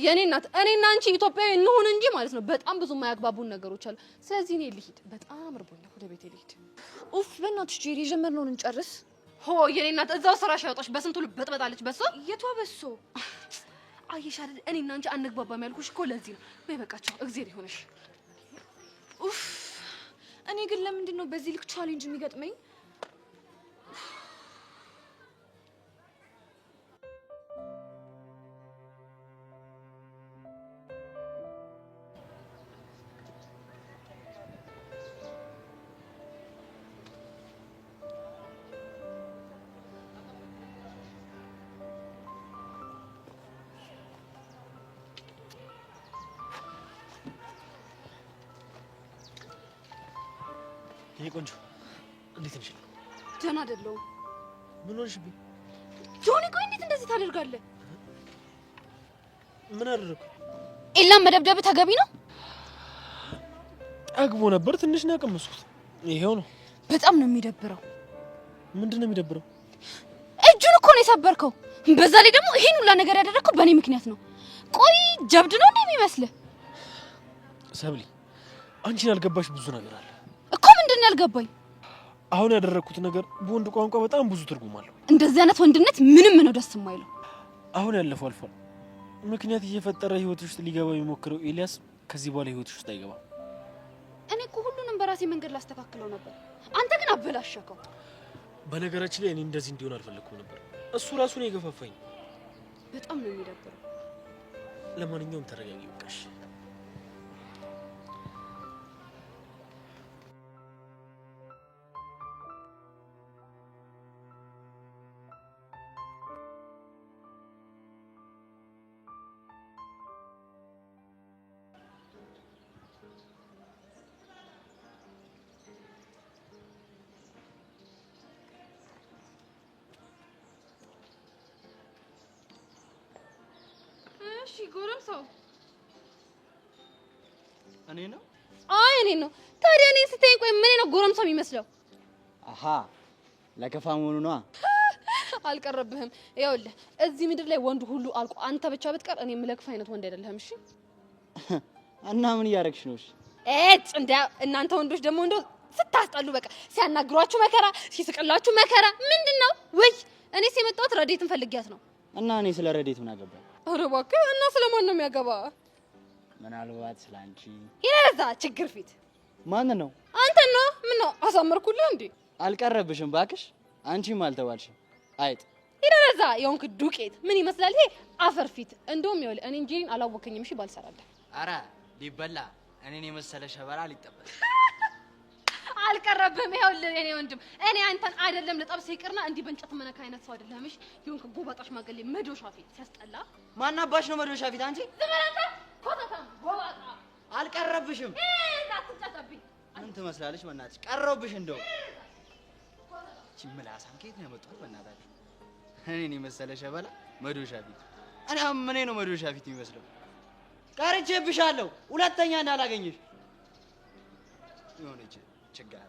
የኔ እናት እኔና አንቺ ኢትዮጵያዊ እንሆን እንጂ ማለት ነው በጣም ብዙ የማያግባቡን ነገሮች አሉ። ስለዚህ እኔ ልሂድ፣ በጣም ርቦኛል፣ ወደ ቤቴ ልሂድ። ኡፍ በእናትሽ ጄሪ፣ የጀመርነውን እንጨርስ። የኔ እናት እዛው ስራሽ ያወጣሽ። በስንቱ ልበጥበጣለች። በሷ የቷ በሶ? አየሽ አይደል እኔና አንቺ አንግባባም ያልኩሽ እኮ ለዚህ ነው። በይበቃቸው፣ እግዚአብሔር ይሁንሽ። ኡፍ እኔ ግን ለምንድን ነው በዚህ ልክ ቻሌንጅ የሚገጥመኝ? ይሄ ቆንጆ እንዴት ነሽ? ደህና አይደለሁም። ምን ሆነሽብኝ? ጆኒ ቆይ እንዴት እንደዚህ ታደርጋለህ? ምን አደረኩ? ኤላን መደብደብ ተገቢ ነው? ጠግቦ ነበር፣ ትንሽ ነው ያቀመስኩት። ይሄው ነው። በጣም ነው የሚደብረው። ምንድነው የሚደብረው? እጁን እኮ ነው የሰበርከው። በዛ ላይ ደግሞ ይሄን ሁላ ነገር ያደረግከው በእኔ ምክንያት ነው። ቆይ ጀብድ ነው እንደሚመስልህ? ሰብሊ አንቺን ያልገባሽ ብዙ ነገር አለ እኮ። ምንድነው ያልገባኝ? አሁን ያደረኩት ነገር በወንድ ቋንቋ በጣም ብዙ ትርጉም አለው። እንደዚህ አይነት ወንድነት ምንም ነው ደስ የማይለው። አሁን ያለፈው አልፏል። ምክንያት እየፈጠረ ህይወትሽ ውስጥ ሊገባ የሚሞክረው ኤልያስ ከዚህ በኋላ ህይወትሽ ውስጥ አይገባም። እኔ እኮ ሁሉንም በራሴ መንገድ ላስተካክለው ነበር። አንተ ግን አበላሸከው። በነገራችን ላይ እኔ እንደዚህ እንዲሆን አልፈለኩም ነበር። እሱ ራሱ ነው የገፋፋኝ። በጣም ነው የሚደብረው። ለማንኛውም ተረጋጊ በቃሽ። እሺ ጎረምሳው እኔ ነው? አይ እኔ ነው። ታዲያ እኔ ስትይ ቆይ ምን ነው ጎረምሳው የሚመስለው? አሃ ለከፋ መሆኑ ነው። አልቀረብህም። ይኸውልህ እዚህ ምድር ላይ ወንዱ ሁሉ አልቆ አንተ ብቻ ብትቀር እኔ የምለክፍ አይነት ወንድ አይደለህም። እሺ እና ምን እያደረግሽ ነው? እሺ እንደ እናንተ ወንዶች ደግሞ እንደው ስታስጠሉ በቃ ሲያናግሯችሁ መከራ፣ ሲስቅላችሁ መከራ። ምንድነው? ወይ እኔስ የመጣሁት ረዴትን ፈልጊያት ነው። እና እኔ ስለ ረዴት ምን አገባኝ? ኧረ እባክህ እና ስለማን ነው የሚያገባ? ምናልባት ስላንቺ ይረዛ ችግር ፊት ማን ነው? አንተ ነው። ምን ነው አሳመርኩልህ እንዴ? አልቀረብሽም ባክሽ። አንቺም አልተባልሽም። አይጥ ይረዛ የሆንክ ዱቄት ምን ይመስላል ይሄ አፈር ፊት። እንደውም ይኸውልህ እኔ እንጂ አላወከኝም። እሺ ባልሰራለህ። አረ ሊበላ እኔን የመሰለ ሸበላ ሊጠበል አልቀረብህም። ይኸውልህ የኔ ወንድም እኔ አንተን አይደለም ልጠብስ ይቅርና እንዲህ በእንጨት መነካ አይነት ሰው አይደለህም። እሺ የሆንክ ጎባጣሽ ማገሌ መዶሻ ፊት ሲያስጠላ። ማናባሽ ነው መዶሻ ፊት? አንቺ ዝመረታ ኮተታም ጎባጣ አልቀረብሽም። አትጫጫብኝ። ምን ትመስላለሽ? በእናትሽ ቀረብሽ። እንደው እቺ ምላሳም ከየት ነው ያመጣው? በእናታችሁ እኔን የመሰለ ሸበላ መዶሻ ፊት። እኔ ምን ነው መዶሻ ፊት የሚመስለው? ቀርቼብሻለሁ። ሁለተኛ እንዳላገኝሽ የሆነች ችጋራ።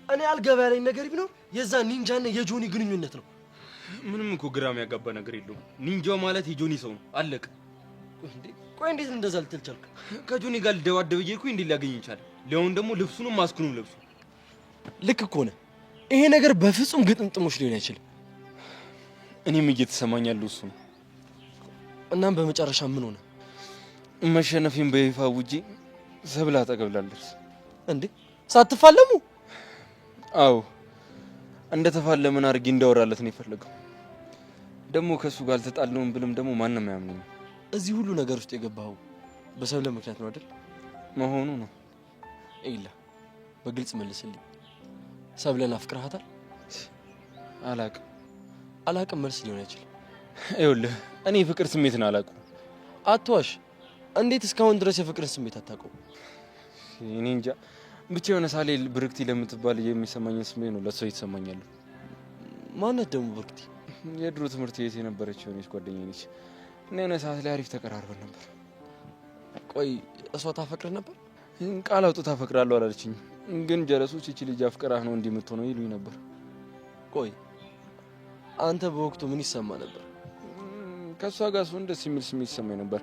እኔ አልገባ ያለኝ ነገር ቢኖር የዛ ኒንጃና የጆኒ ግንኙነት ነው። ምንም እኮ ግራ የሚያጋባ ነገር የለውም። ኒንጃው ማለት የጆኒ ሰው ነው። አለቀ። እንዴ ቆይ እንዴት እንደዛ ልትል ቻልክ? ከጆኒ ጋር ልደባደብ እየሄድኩኝ እንዴት ሊያገኝ ይቻላል? ሊያውን ደግሞ ልብሱንም ማስኩንም ለብሱ። ልክ እኮ ነህ። ይሄ ነገር በፍጹም ግጥምጥሞች ሊሆን አይችልም። እኔም እየተሰማኝ ያለው እሱ ነው። እናም በመጨረሻ ምን ሆነ? መሸነፌን በይፋ ውጪ ሰብላ አጠገብ ላልደርስ። እንዴ ሳትፋለሙ? አዎ እንደተፋለምን አድርጌ እንዳወራለት ነው የፈለገው። ደግሞ ከሱ ጋር አልተጣለውም ብልም ደግሞ ማንም አያምነኝም። እዚህ ሁሉ ነገር ውስጥ የገባኸው በሰብለ ምክንያት ነው አይደል? መሆኑ ነው። ኤላ በግልጽ መልስልኝ። ሰብለን አፍቅረሃታል? አላቅም መልስ ሊሆን አይችልም። ይኸውልህ እኔ ፍቅር ስሜትን አላውቅም። አትዋሽ። እንዴት እስካሁን ድረስ የፍቅርን ስሜት አታውቀው? እኔ እንጃ ብቻ የሆነ ሳሌ ብርክቲ ለምትባል የሚሰማኝን ስሜት ነው ለሰው ይተሰማኛል። ማነት ደግሞ ብርክቲ? የድሮ ትምህርት ቤት የነበረች የሆነች ጓደኛዬ ነች። እና የሆነ ሰዓት ላይ አሪፍ ተቀራርበን ነበር። ቆይ እሷ ታፈቅር ነበር? ቃል አውጥታ አፈቅራለሁ አላለችኝ፣ ግን ጀለሶች እቺ ልጅ አፍቅራህ ነው እንዲህ የምትሆነው ይሉኝ ነበር። ቆይ አንተ በወቅቱ ምን ይሰማ ነበር? ከሷ ጋር ስሆን ደስ የሚል ስሜት ይሰማኝ ነበር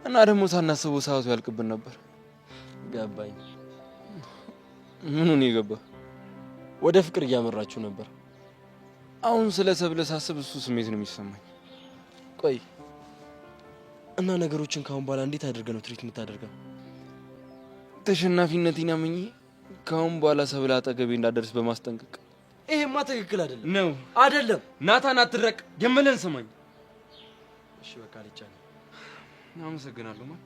እና ደግሞ ሳናስበው ሰዓቱ ያልቅብን ነበር። ገባኝ። ምኑን የገባ? ወደ ፍቅር እያመራችሁ ነበር። አሁን ስለ ሰብለ ሳስብ እሱ ስሜት ነው የሚሰማኝ። ቆይ እና ነገሮችን ካሁን በኋላ እንዴት አድርገህ ነው ትሪት የምታደርገው? ተሸናፊነቴን አምኜ ካሁን በኋላ ሰብለ አጠገቤ እንዳደርስ በማስጠንቀቅ። ይሄማ ትክክል አይደለም ነው። አይደለም ናታን አትረቅ፣ የምልህን ስማኝ። እሺ በቃ ልቻለ። አመሰግናለሁ። ማን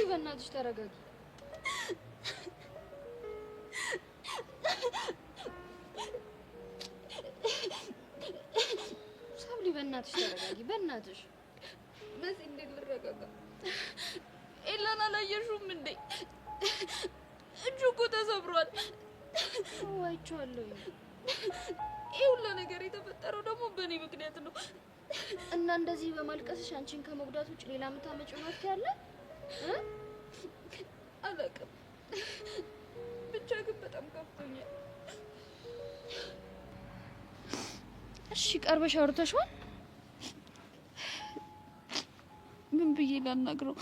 በእናትሽ ተረጋጊ። ሰብሊ በእናትሽ ተረጋጊ። በእናትሽ በዚህ እንዴት ልረጋጋ? ኤላን አላየሽውም እንዴ? እጁ እኮ ተሰብሯል። አይቼዋለሁ። ይሄ ሁላ ነገር የተፈጠረው ደግሞ በእኔ ምክንያት ነው። እና እንደዚህ በማልቀስሽ አንቺን ከመጉዳት ውጭ ሌላ የምታመጪው መፍትሄ አለ? አላውቅም፣ ብቻ ግን በጣም ከፍቶኛል። እሺ ቀርበሽ አውርተሽዋል? ምን ብዬ ላናግረው?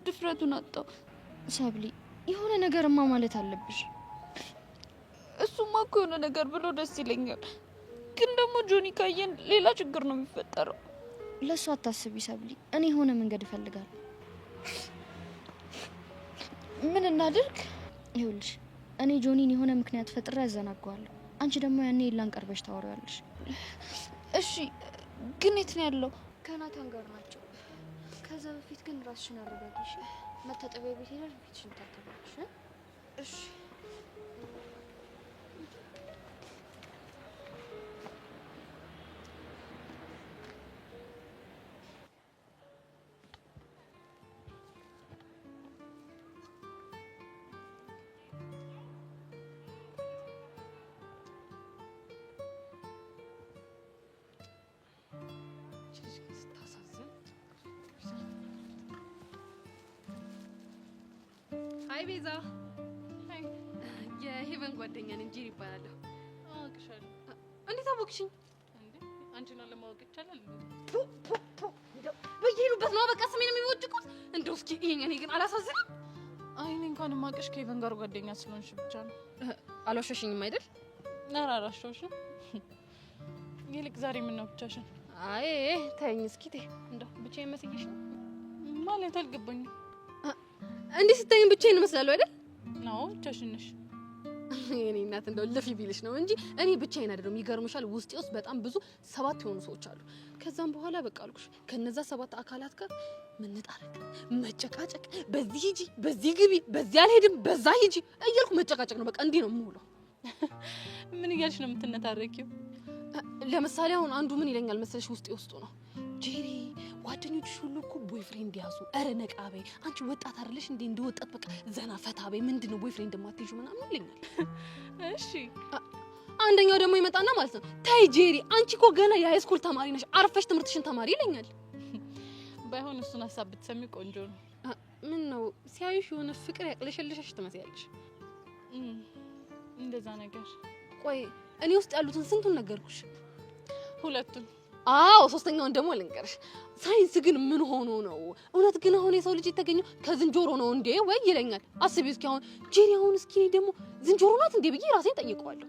ድፍረቱን አጣው። ሰብሊ የሆነ ነገርማ ማለት አለብሽ። እሱማ እኮ የሆነ ነገር ብሎ ደስ ይለኛል፣ ግን ደግሞ ጆኒ ካየን ሌላ ችግር ነው የሚፈጠረው። ለሱ አታስቢ ሰብሊ፣ እኔ የሆነ መንገድ እፈልጋለሁ። ምን እናድርግ? ይኸውልሽ እኔ ጆኒን የሆነ ምክንያት ፈጥሬ ያዘናጋዋለሁ። አንቺ ደግሞ ያኔ ኤላን ቀርበሽ ታወሪዋለሽ። እሺ ግን የት ነው ያለው? ከናታን ጋር ናቸው። ከዛ በፊት ግን ራስሽን አረጋጊሽ። መታጠቢያ ቤት ሄደሽ ፊትሽን ታጠቢያለሽ። እሺ አይ ቤዛ፣ አይ የሄቨን ጓደኛ ነኝ፣ ጄሪ ይባላለሁ። አውቅሻለሁ። እንዴት አወቅሽኝ? እንዴ አንቺን አለማወቅ ይቻላል? በየሄዱበት ነው በቃ ስሜን የሚወድቁት። እንደው እስኪ እኔ ግን አላሳዝንም? አይ እኔ እንኳን የማውቅሽ ከሄቨን ጋር ጓደኛ ስለሆንሽ ብቻ ነው። አልዋሸሽኝም አይደል? ኧረ አላሸሁሽም። ይልቅ ዛሬ ምን ነው ብቻሽን? አይ ተይኝ እስኪ ተይ። እንደው ብቻዬን መስዬሽ ነው ማለት አልገባኝም። እንዴ ስታይኝ ብቻዬን እመስላለሁ አይደል? ነው ብቻሽን ነሽ። የኔ እናት እንደው ልፊ ቢልሽ ነው እንጂ እኔ ብቻዬን አይደለም። ይገርምሻል፣ ውስጤ ውስጥ በጣም ብዙ 7 የሆኑ ሰዎች አሉ። ከዛም በኋላ በቃ አልኩሽ ከነዛ 7 አካላት ጋር ምንጣረቅ፣ መጨቃጨቅ፣ በዚህ ሂጂ፣ በዚህ ግቢ፣ በዚህ አልሄድም፣ በዛ ሂጂ እያልኩ መጨቃጨቅ ነው። በቃ እንዲህ ነው የምውለው። ምን እያልሽ ነው የምትነታረቂው? ለምሳሌ አሁን አንዱ ምን ይለኛል መሰለሽ? ውስጡ ነው ጄሪ ጓደኞችሽ ሁሉ እኮ ቦይፍሬንድ ያዙ። ኧረ ነቃ በይ አንቺ ወጣት አይደለሽ እንዴ? እንደ ወጣት በቃ ዘና ፈታ በይ። ምንድነው ቦይፍሬንድ ማትይዙ ምናምን ይለኛል። እሺ አንደኛው ደግሞ ይመጣና ማለት ነው ታይ ጄሪ አንቺ እኮ ገና የሃይስኩል ተማሪ ነሽ፣ አርፈሽ ትምህርትሽን ተማሪ ይለኛል። ባይሆን እሱን ሀሳብ ብትሰሚ ቆንጆ ነው። ምን ነው ሲያዩሽ የሆነ ፍቅር ያቅለሸልሸሽ ትመስያለሽ። እንደዛ ነገር። ቆይ እኔ ውስጥ ያሉትን ስንቱን ነገርኩሽ? ሁለቱን። አዎ ሶስተኛውን ደግሞ ልንገርሽ። ሳይንስ ግን ምን ሆኖ ነው እውነት ግን አሁን የሰው ልጅ የተገኘው ከዝንጀሮ ነው እንዴ ወይ ይለኛል። አስቢ እስኪ አሁን ጄሪ አሁን እስኪ እኔ ደግሞ ዝንጀሮ ናት እንዴ ብዬ ራሴን ጠይቀዋለሁ።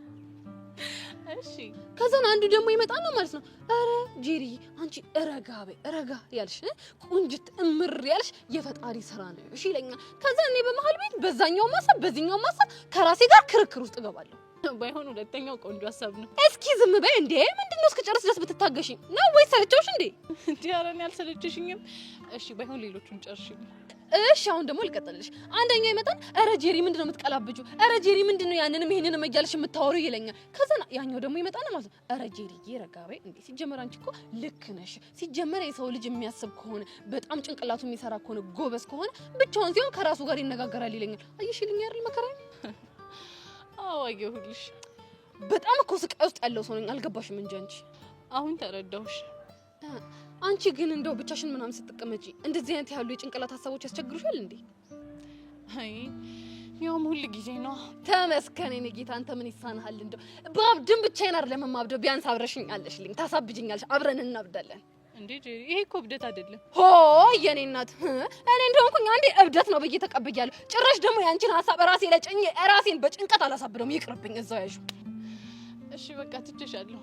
እሺ ከዛን አንዱ ደግሞ ይመጣና ማለት ነው አረ ጄሪ አንቺ ረጋ በይ ረጋ ያልሽ ቁንጅት እምር ያልሽ የፈጣሪ ስራ ነው እሺ ይለኛል። ከዛ እኔ በመሃል ቤት በዛኛው ማሰብ በዚህኛው ማሰብ ከራሴ ጋር ክርክር ውስጥ እገባለሁ። ባይሆን ሁለተኛው ቆንጆ ሀሳብ ነው። እስኪ ዝም በይ እንዴ! ምንድነው እስከጨርስ ድረስ ብትታገሺ ነው ወይ ሰለቸውሽ እንዴ? እንዴ ኧረ እኔ አልሰለችሽኝም። እሺ ባይሆን ሌሎቹን ጨርሽኝ። እሺ አሁን ደግሞ ልቀጥልሽ። አንደኛው ይመጣል አረ ጄሪ ምንድነው የምትቀላብጁ? አረ ጄሪ ምንድነው ያንንም ይሄንንም እያልሽ የምታወሩ ይለኛል። ከዛ ያኛው ደግሞ ይመጣና ማለት ነው አረ ጄሪዬ ረጋ በይ እንዴ! ሲጀመር አንቺ እኮ ልክ ነሽ። ሲጀመር የሰው ልጅ የሚያስብ ከሆነ በጣም ጭንቅላቱ የሚሰራ ከሆነ ጎበዝ ከሆነ ብቻውን ሲሆን ከራሱ ጋር ይነጋገራል ይለኛል። አየሽ ይልኝ አይደል መከራዬ? አዎ አየሁልሽ። በጣም እኮ ስቃይ ውስጥ ያለው ሰው ነኝ። አልገባሽም እንጂ አንቺ። አሁን ተረዳሁሽ። አንቺ ግን እንደው ብቻሽን ምናምን ስትቀመጪ እንደዚህ አይነት ያሉ የጭንቅላት ሀሳቦች ያስቸግሩሻል እንዴ? አይ ያውም ሁሉ ጊዜ ነው። ተመስገን የኔ ጌታ። አንተ ምን ይሳናሃል? እንደው ባብድም ብቻዬን አይደለም የማብደው። ቢያንስ አብረሽኝ አለሽልኝ፣ ታሳብጅኛለሽ፣ አብረን እናብዳለን። እንዴ ጄሪ ይሄ እኮ እብደት አይደለም። ሆ የኔ እናት እኔ እንደሆንኩኝ አንዴ እብደት ነው ብዬ ተቀብያለሁ። ጭራሽ ደግሞ ያንቺን ሀሳብ ራሴ ላይ ጭኜ ራሴን በጭንቀት አላሳብደውም። ይቅርብኝ፣ እዛው ያዡ። እሺ በቃ ትቼሻለሁ።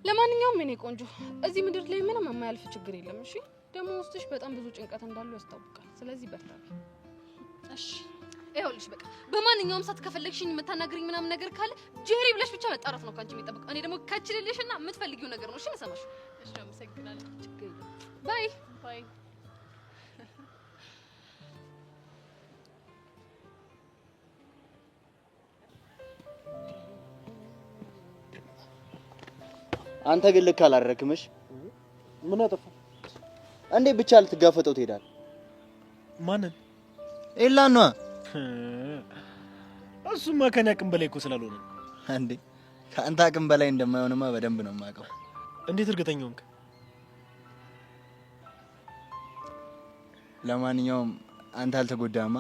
ለማንኛውም እኔ ቆንጆ እዚህ ምድር ላይ ምንም የማያልፍ ችግር የለም። እሺ ደግሞ ውስጥሽ በጣም ብዙ ጭንቀት እንዳለው ያስታውቃል። ስለዚህ በርታቢ። እሺ ይኸውልሽ በቃ በማንኛውም ሰዓት ከፈለግሽኝ የምታናግሪኝ ምናምን ነገር ካለ ጄሪ ብለሽ ብቻ መጣራት ነው ካንቺ የሚጠብቀው። እኔ ደግሞ ከችልልሽና የምትፈልጊው ነገር ነው። እሺ መሰማሽ? እሺ አመሰግናለሁ። ችግር የለም። ባይ ባይ። አንተ ግን ልክ አላደረክምሽ። ምን አጠፋ እንዴ? ብቻ ልትጋፈጠው ትሄዳለህ? ማንን? ኤላን ነዋ። እሱማ ከኔ አቅም በላይ እኮ ስላልሆነ እንዴ። ከአንተ አቅም በላይ እንደማይሆንማ በደንብ ነው የማውቀው። እንዴት እርግጠኛ ሆንክ? ለማንኛውም አንተ አልተጎዳማ?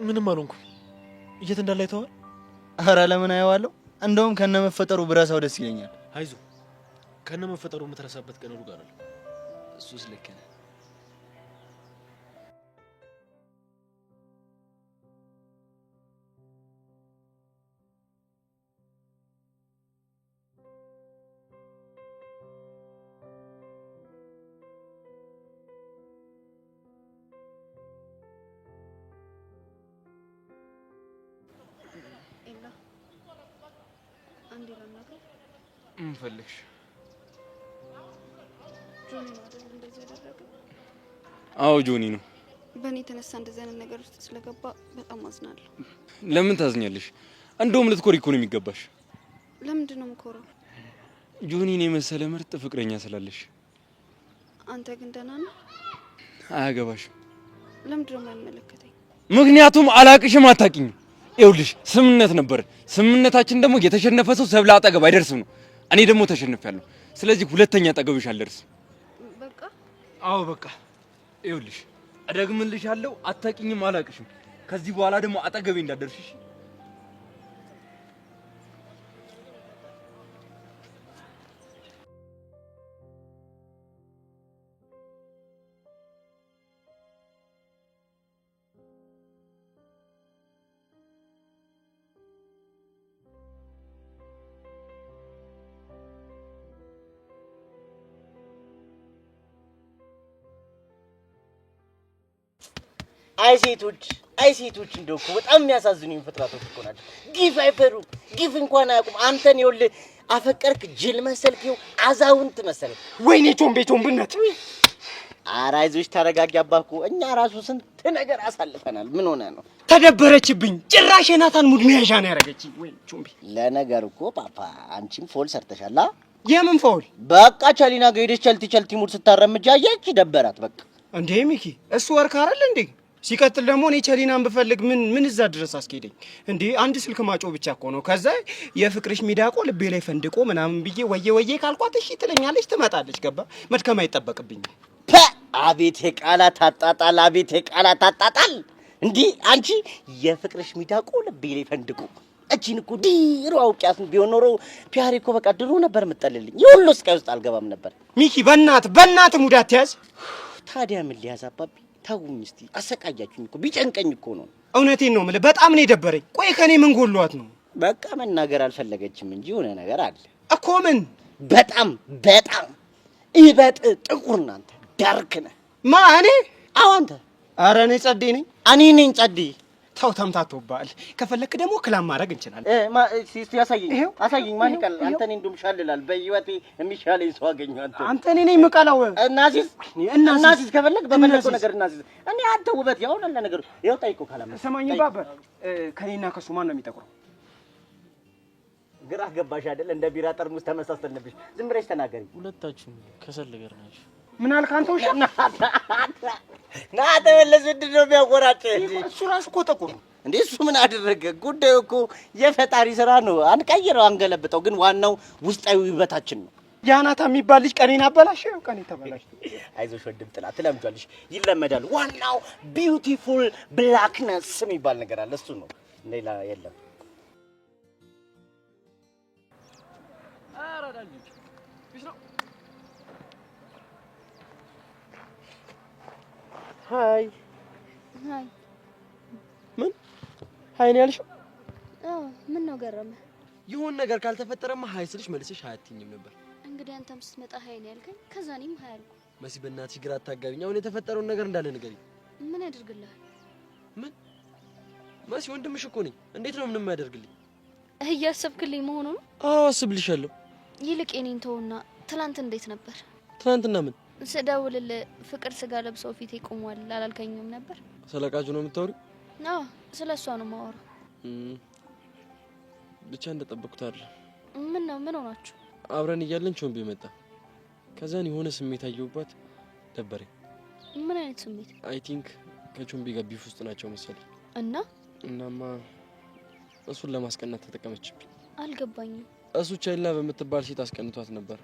ምንም አልሆንኩም። የት እንዳለ አይተኸዋል? ኧረ ለምን አየዋለሁ? እንደውም ከነ መፈጠሩ ብረሳው ደስ ይለኛል። አይዞህ ከነ መፈጠሩ የምትረሳበት ቀን ሩቅ አይደለም። እሱስ ልክ ነህ። ኤላ አንዴ ላናግረው። ምን ፈልግሽ? ጆኒ ነው አይደል እንደዚህ ያደረገው? አዎ ጆኒ ነው። በእኔ የተነሳ እንደዚህ አይነት ነገር ውስጥ ስለገባ በጣም አዝናለሁ። ለምን ታዝኛለሽ? እንደውም ልትኮሪ እኮ ነው የሚገባሽ። ለምንድን ነው የምኮራው? ጆኒን የመሰለ ምርጥ ፍቅረኛ ስላለሽ። አንተ ግን ደህና ነህ? አያገባሽም። ለምንድን ነው የማይመለከተኝ? ምክንያቱም አላቅሽም፣ አታውቂኝም። ይኸውልሽ ስምምነት ነበር። ስምምነታችን ደግሞ የተሸነፈ ሰው ሰብለ አጠገብ አይደርስም ነው። እኔ ደግሞ ተሸንፌያለሁ። ስለዚህ ሁለተኛ አጠገብሽ አልደርስም። በቃ አዎ በቃ። ይኸውልሽ እደግምልሻለሁ፣ አታውቂኝም፣ አላውቅሽም። ከዚህ በኋላ ደግሞ አጠገቤ እንዳትደርሺ። አይ ሴቶች እንደው እኮ በጣም የሚያሳዝኑኝ ፍጥረቶች እኮ ናቸው። ግፍ አይፈሩ፣ ግፍ እንኳን አያውቁም። አንተን ይኸውልህ አፈቀርክ ጅል መሰልከው፣ አዛውንት መሰልክ። ወይኔ ቾምቤነት። ኧረ አይዞሽ ተረጋጊ አባኩ። እኛ ራሱ ስንት ነገር አሳልፈናል። ምን ሆነ ነው? ተደበረችብኝ። ጭራሽ የናታን ሙድ መያዣ ነው ያደረገችኝ። ወይ ቾምቤ። ለነገር እኮ ፓፓ አንቺም ፎል ሰርተሻል። የምን ፎል? በቃ ቻሊና ጋር ሄደሽ ቸልቲ ሙድ ስታረምጃ አየች፣ ደበራት በቃ። እንዴ ሚኪ፣ እሱ ወርክ አይደል እንዴ? ሲቀጥል ደግሞ እኔ ቸሊናን ብፈልግ ምን እዛ ድረስ አስኬደኝ እንዴ? አንድ ስልክ ማጮ ብቻ እኮ ነው። ከዛ የፍቅርሽ ሚዳቆ ልቤ ላይ ፈንድቆ ምናምን ብዬ ወየ ካልኳት እሺ ትለኛለች፣ ትመጣለች። ገባ? መድከም አይጠበቅብኝም። አቤት የቃላት አጣጣል፣ አቤት የቃላት አጣጣል። እንዴ አንቺ የፍቅርሽ ሚዳቆ ልቤ ላይ ፈንድቆ እቺን እኮ ዲሮ አውቂያት ቢሆን ኖሮ ፒያሪ እኮ በቃ ድሮ ነበር የምጠልልኝ። ይሁሉ ስቃይ ውስጥ አልገባም ነበር። ሚኪ በእናት ሙድ አትያዝ። ታዲያ ምን ሊያዝ አባቢ? ታውኝ እስቲ አሰቃያችሁኝ እኮ ቢጨንቀኝ እኮ ነው። እውነቴን ነው የምልህ፣ በጣም ነው የደበረኝ። ቆይ ከኔ ምን ጎሏት ነው? በቃ መናገር አልፈለገችም እንጂ የሆነ ነገር አለ እኮ። ምን? በጣም ይበጥ ጥቁር ነህ አንተ፣ ዳርክ ነህ። ማ እኔ? አዎ አንተ። ኧረ እኔ ጸዴ ነኝ። እኔ ነኝ ጸዴ። ተው ተምታቶብሃል። ከፈለክ ደግሞ ክላም ማድረግ እንችላለን። እስቲ አሳየኝ። አሳየኝ። ማን ይቀል? አንተ ነኝ እንደምሻልላል። በህይወቴ የሚሻለኝ ሰው አገኘሁ። አንተ እኔ ነኝ የምቀላው። እናሲዝ ከፈለክ በመለኮ ነገር እናሲዝ። እኔ አንተ ውበት ያው ለለ ነገር ያው ጠይቆ ካላመ ሰማኝ ባባ። ከኔና ከሱ ማን ነው የሚጠቁረው? ግራ ገባሽ አይደል? እንደ ቢራ ጠርሙስ ተመሳሰልንብሽ። ዝም ብለሽ ተናገሪ። ሁለታችሁም ከሰል ነገር ናችሁ። ምን አልክ አንተ? ውሻ ና ተመለስ። ምንድን ነው የሚያቆራጭህ? እሱ ራሱ እኮ ጥቁር እንዴ። እሱ ምን አደረገ? ጉዳዩ እኮ የፈጣሪ ስራ ነው። አንቀይረው፣ አንገለብጠው። ግን ዋናው ውስጣዊ ውበታችን ነው። ያናታ የሚባል ልጅ ቀኔን አበላሸው። ቀኔ ተበላሽ። አይዞሽ ወንድም ጥላ፣ ትለምጃለሽ፣ ይለመዳል። ዋናው ቢዩቲፉል ብላክነስ የሚባል ነገር አለ። እሱ ነው፣ ሌላ የለም። ሃይ ምን ሃይ ነው ያልሽው? ምን ነው ገረመ? ይሁን ነገር ካልተፈጠረማ ሃይ ስልሽ መልሰሽ ሃይ አትይኝም ነበር። እንግዲህ አንተም ስትመጣ ሃይ ነው ያልከኝ፣ ከዛ እኔም ሃይ አልኩ። መሲ በእናትሽ ግራ አታጋቢኝ። አሁን የተፈጠረውን ነገር እንዳለ ንገሪኝ። ምን ያደርግልሃል? ምን መሲ ወንድምሽ እኮ ነኝ። እንዴት ነው ምንም ያደርግልኝ? እያሰብክልኝ መሆኑ ነው? አዎ አስብልሻለሁ። ይልቅ የኔን ተውና ትናንት እንዴት ነበር? ትናንትና ምን ስደውልልህ ፍቅር ስጋ ለብሰው ፊቴ ቆሟል አላልከኝም ነበር? ስለቃጁ ነው የምታወሪው? አዎ ስለሷ ነው የማወራው። ብቻ እንደጠበቅኩት አይደል። ምን ነው ምን ሆናችሁ? አብረን እያለን ቾምቤ መጣ። ከዛን የሆነ ስሜት አየሁባት፣ ደበረኝ። ምን አይነት ስሜት? አይ ቲንክ ከቾምቤ ጋር ቢፍ ውስጥ ናቸው መሰለኝ። እናማ እሱን ለማስቀናት ተጠቀመችብኝ። አልገባኝም። እሱ ቻይና በምትባል ሴት አስቀንቷት ነበር።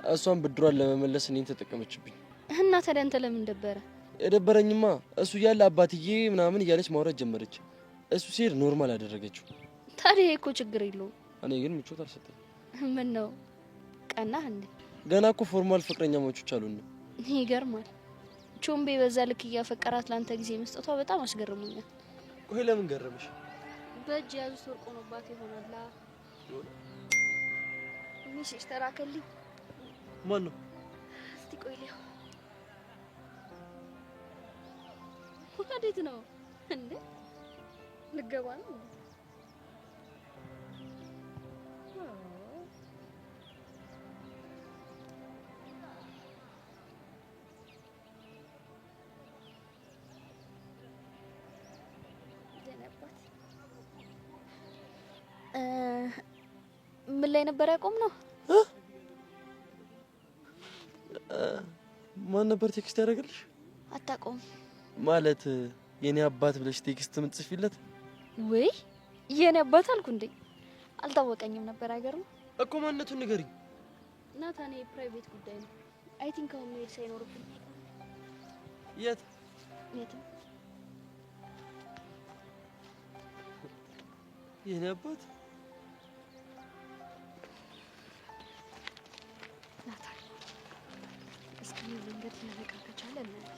እሷን ብድሯን ለመመለስ እኔን ተጠቀመችብኝ። እና ታዲያ አንተ ለምን ደበረ? የደበረኝማ እሱ ያለ አባትዬ ምናምን እያለች ማውራት ጀመረች። እሱ ሲሄድ ኖርማል አደረገችው። ታዲያ እኮ ችግር የለውም። እኔ ግን ምቾት አልሰጠኝ። ምን ነው ቀናህ እንዴ? ገና እኮ ፎርማል ፍቅረኛሞች አሉን። ይገርማል። ቾምቤ በዛ ልክ እያፈቀራት ለአንተ ጊዜ መስጠቷ በጣም አስገርሞኛል። ቆይ ለምን ገረመሽ? በእጅ ያዙት ወርቅ ሆኖባት ይሆናል። ሚስሽ ተራከልኝ። ማን ነው? እስቲ ቆይ ሊያው ወዴት ነው እንዴ? ልገባ ነው። ምን ላይ ነበር ያቆምነው? ማን ነበር ቴክስት ያደረገልሽ? አታውቀውም ማለት የኔ አባት ብለሽ ቴክስት ምጽፊለት? ወይ የኔ አባት አልኩ እንዴ? አልታወቀኝም ነበር። አይገርም እኮ ማንነቱን ንገሪኝ። ናታን የፕራይቬት ጉዳይ ነው። አይ ቲንክ አሁን መሄድ ሳይኖርብኝ። የት? የትም። የኔ አባት ናታል፣ እስኪ መንገድ ሊነቃ ከቻለ እናያለን።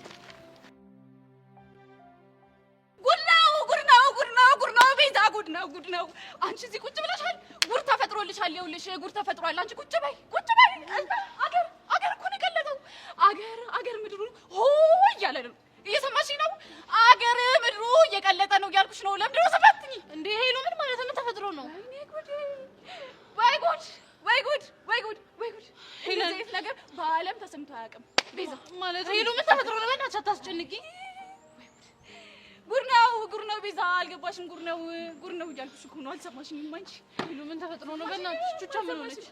ጉድ ነው። አንቺ እዚህ ቁጭ ብለሻል። ጉድ ተፈጥሮልሻል። ይኸውልሽ ጉድ ተፈጥሯል። አንቺ ቁጭ በይ፣ ቁጭ በይ። አገር እኮ ነው የቀለጠው። አገር ምድሩ ሆ እያለ ነው። እየሰማሽኝ ነው? አገር ምድሩ እየቀለጠ ነው እያልኩሽ ነው። ለምንድን ነው ሰፋትኝ እንዴ? ሄሎ ምን ማለት ነው? ምን ተፈጥሮ ነው? ወይ ጉድ፣ ወይ ጉድ፣ ወይ ጉድ፣ ወይ ጉድ! እንደዚህ ነገር በዓለም ተሰምቶ አያውቅም። ቤዛ ማለት ሄሎ ምን ተፈጥሮ ነው? በእናትሽ አታስጨንቂኝ። ጉድ ነው ቤዛ፣ አልገባሽም? ጉድ ነው እያልኩሽ እኮ ነው። አልሰማሽኝም አንቺ? ሄሎ ምን ተፈጥሮ ነው? በእናትሽ ቹቻ ምን ሆነች?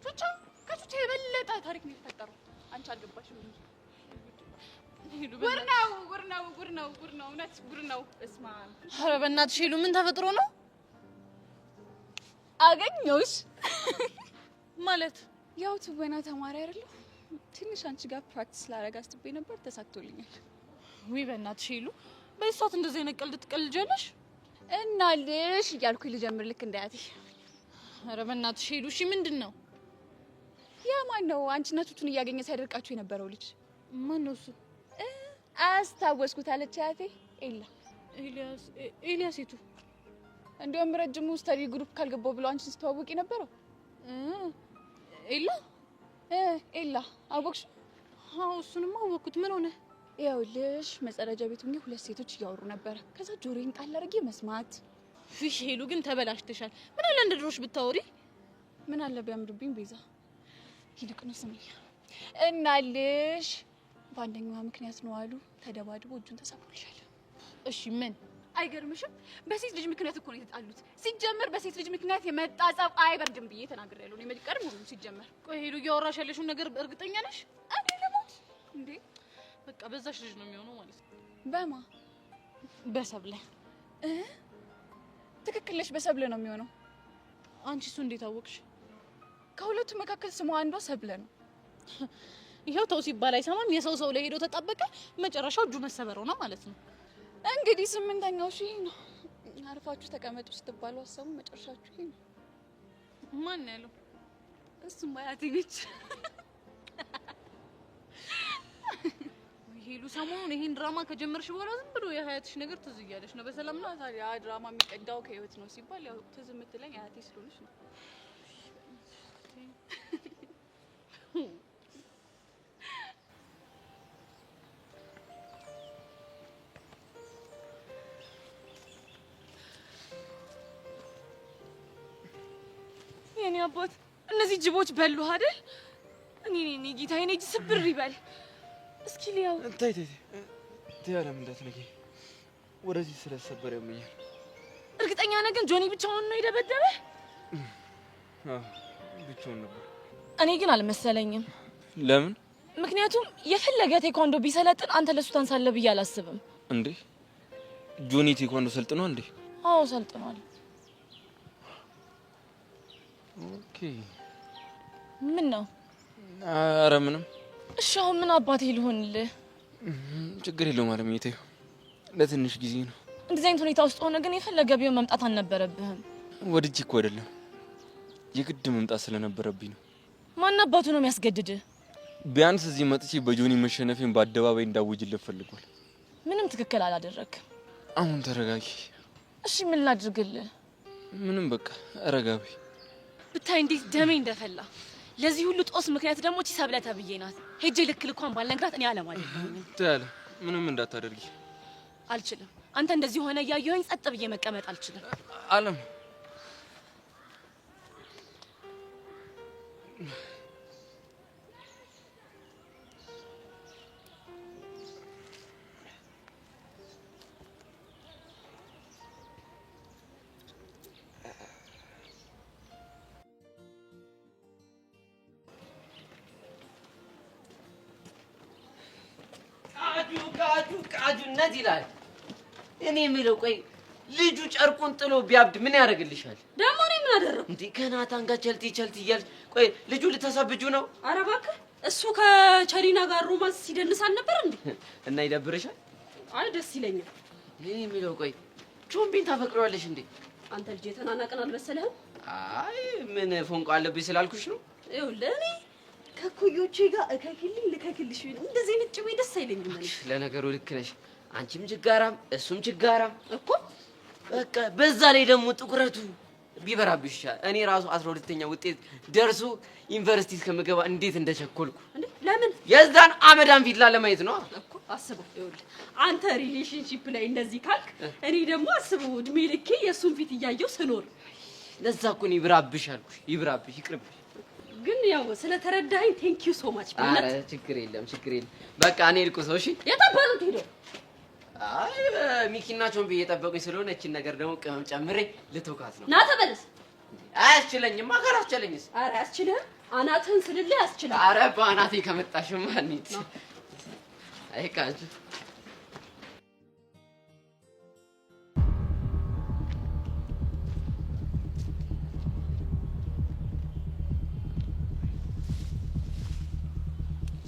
ቹቻ ከቹቻ የበለጠ ታሪክ ነው የተፈጠረው። አንቺ አልገባሽም እንጂ ጉድ ነው። እውነት ጉድ ነው። እስማ ኧረ በእናትሽ ሄሎ ምን ተፈጥሮ ነው? አገኘሁሽ ማለት ያው ትወና ተማሪ አይደለሁ። ትንሽ አንቺ ጋር ፕራክቲስ ላደርግ አስቤ ነበር፣ ተሳክቶልኛል። ውይ በእናትሽ ሄሎ በዚህ ሰዓት እንደዚህ አይነት ቀልድ ትቀልጃለሽ? እናልሽ እያልኩኝ ልጀምር ልክ እንዳያቴ። ኧረ በእናትሽ ሄሉ እሺ ምንድን ነው? ያ ማን ነው አንቺነቱን እያገኘ ሲያደርቃችሁ የነበረው ልጅ? ማን ነው እሱ? አስታወስኩት አለች አያቴ። ኤልያስ የቱ? እንዲያውም ረጅሙ ስተዲ ግሩፕ ካልገባው ብሎ አንቺን ስተዋወቂ ነበረው። ኤላ አወቅሽ? አዎ እሱንማ አወቅኩት። ምን ሆነ? ይኸውልሽ መጸዳጃ ቤት ሆኜ ሁለት ሴቶች እያወሩ ነበረ። ከዛ ጆሮዬን ጣል አድርጌ መስማት። ፍሽ ሄሉ ግን ተበላሽተሻል። ምን አለ እንደ ድሮሽ ብታወሪ? ምን አለ ቢያምርብኝ ቤዛ። ይልቁንስ ስሚኝ እናልሽ በአንደኛዋ ምክንያት ነው አሉ ተደባድቦ እጁን ተሰብሮልሻል። እሺ ምን አይገርምሽም? በሴት ልጅ ምክንያት እኮ ነው የተጣሉት። ሲጀመር በሴት ልጅ ምክንያት የመጣ ጸብ አይበርድም ብዬ ተናግሬያለሁ። እኔ መልቀርም ነው ሲጀመር። ቆይ ሄሉ እያወራሽ ያለሽውን ነገር እርግጠኛ ነሽ? እኔ ለሞት እንዴ? በቃ በዛሽ ልጅ ነው የሚሆነው ማለት ነው። በማ በሰብለ ትክክል ነሽ። በሰብለ ነው የሚሆነው። አንቺ እሱ እንዴት አወቅሽ? ከሁለቱ መካከል ስሟ አንዷ ሰብለ ነው። ይሄው ተው ሲባል አይሰማም። የሰው ሰው ላይ ሄዶ ተጣበቀ። መጨረሻው እጁ መሰበረው ነው ማለት ነው። እንግዲህ ስምንተኛው ሺህ ነው። አርፋችሁ ተቀመጡ ስትባሉ አሰቡ። መጨረሻችሁ ይሄ ነው። ማን ያለው? እሱማ አያቴ ነች። ሄሉ ሰሞኑን ይሄን ድራማ ከጀመርሽ በኋላ ዝም ብሎ የሀያትሽ ነገር ትዝ እያለሽ ነው። በሰላም ነው? ታዲያ ድራማ የሚቀዳው ከህይወት ነው ሲባል ያው ትዝ የምትለኝ አያቴ ስለሆነች ነው። የኔ አባት እነዚህ ጅቦች በሉ አይደል? እኔ ጌታ የኔ እጅ ስብር ይበል። እስኪ ሊያው እንታይ ያለም እንዳትነቂ ወደዚህ ስለሰበር ያመኛል። እርግጠኛ ነህ ግን ጆኒ ብቻውን ነው የደበደበ? ብቻውን ነበር። እኔ ግን አልመሰለኝም። ለምን? ምክንያቱም የፈለገ ቴኳንዶ ቢሰለጥን አንተ ለሱ ታንሳለህ ብዬ አላስብም። እንዴ ጆኒ ቴኳንዶ ሰልጥኗል እንዴ? አዎ ሰልጥኗል። ኦኬ ምን ነው? ኧረ ምንም። እሺ አሁን ምን አባቴ ልሆንልህ? ችግር የለውም ማለት ነው። ይተው ለትንሽ ጊዜ ነው። እንደዚህ አይነት ሁኔታ ውስጥ ሆነ ግን የፈለገ ቢሆን መምጣት አልነበረብህም። ወድጄ እኮ አይደለም የግድ መምጣት ስለነበረብኝ ነው። ማን አባቱ ነው የሚያስገድድህ? ቢያንስ እዚህ መጥቼ በጆኒ መሸነፌን በአደባባይ እንዳውጅልህ ፈልጓል። ምንም ትክክል አላደረግም። አሁን ተረጋጊ። እሺ ምን ላድርግልህ? ምንም በቃ ረጋቢ። ብታይ እንዴት ደሜ እንደፈላ። ለዚህ ሁሉ ጦስ ምክንያት ደግሞ እቺ ሰብለ ተብዬ ናት። ሄጄ ልክ ልኳን ባልነግራት እኔ አለም አይደለም። ታያለ ምንም እንዳታደርጊ። አልችልም። አንተ እንደዚህ ሆነ እያየሁኝ ጸጥ ብዬ መቀመጥ አልችልም። አለም ቃጁነት ይላል። እኔ የምለው ቆይ ልጁ ጨርቁን ጥሎ ቢያብድ ምን ያደርግልሻል? ደግሞ እኔ ምን አደረኩ? እንዴ ከናታን ጋር ቸልቲ እያልሽ ቆይ ልጁ ልተሰብጁ ነው? ኧረ እባክህ እሱ ከቸሊና ጋር ሮማንስ ሲደንስ አልነበር እንዴ? እና ይደብርሻል? አይ ደስ ይለኛል። እኔ የሚለው ቆይ ቾምቢን ታፈቅረዋለሽ እንዴ? አንተ ልጅ የተናናቀን አልመሰለህም? አይ ምን ፎንቆ አለብኝ ስላልኩሽ ነው። ይኸውልህ እኔ ከኩዮቼ ጋር እከክልኝ ልከክልሽ እንደዚህ አይነት ጭዌ ደስ አይለኝም። እኔ ለነገሩ ልክ ነሽ። አንቺም ችጋራም እሱም ችጋራም እኮ በቃ በዛ ላይ ደግሞ ጥቁረቱ ቢበራብሽ እኔ ራሱ 12ኛ ውጤት ደርሶ ዩኒቨርሲቲ እስከምገባ እንዴት እንደቸኮልኩ። እንዴ ለምን? የዛን አመዳን ፊት ለማየት ነው እኮ አስበው። ይኸውልህ አንተ ሪሌሽንሺፕ ላይ እንደዚህ ካልክ እኔ ደግሞ አስበው እድሜ ልኬ የእሱን ፊት እያየሁ ስኖር። ለዛ እኮ ነው ይብራብሽ አልኩሽ። ይብራብሽ ይቅርብሽ። ግን ያው ስለተረዳኸኝ ቴንክ ዩ ሶ ማች። ኧረ ችግር የለም ችግር የለም። በቃ እኔ ልቁ ሰው እሺ። የታባሉት ሄዶ አይ ሚኪና ቾምቢ እየጠበቁኝ ስለሆነ እቺን ነገር ደግሞ ቅመም ጨምሬ ልተውካት ነው። ና ተመለስ። አያስችለኝም። አገር አስችለኝስ? ኧረ አያስችልህም። አናትህን ስልልህ ያስችላል። ኧረ በአናቴ ከመጣሽማ እንሂድ። አይ ካንቺ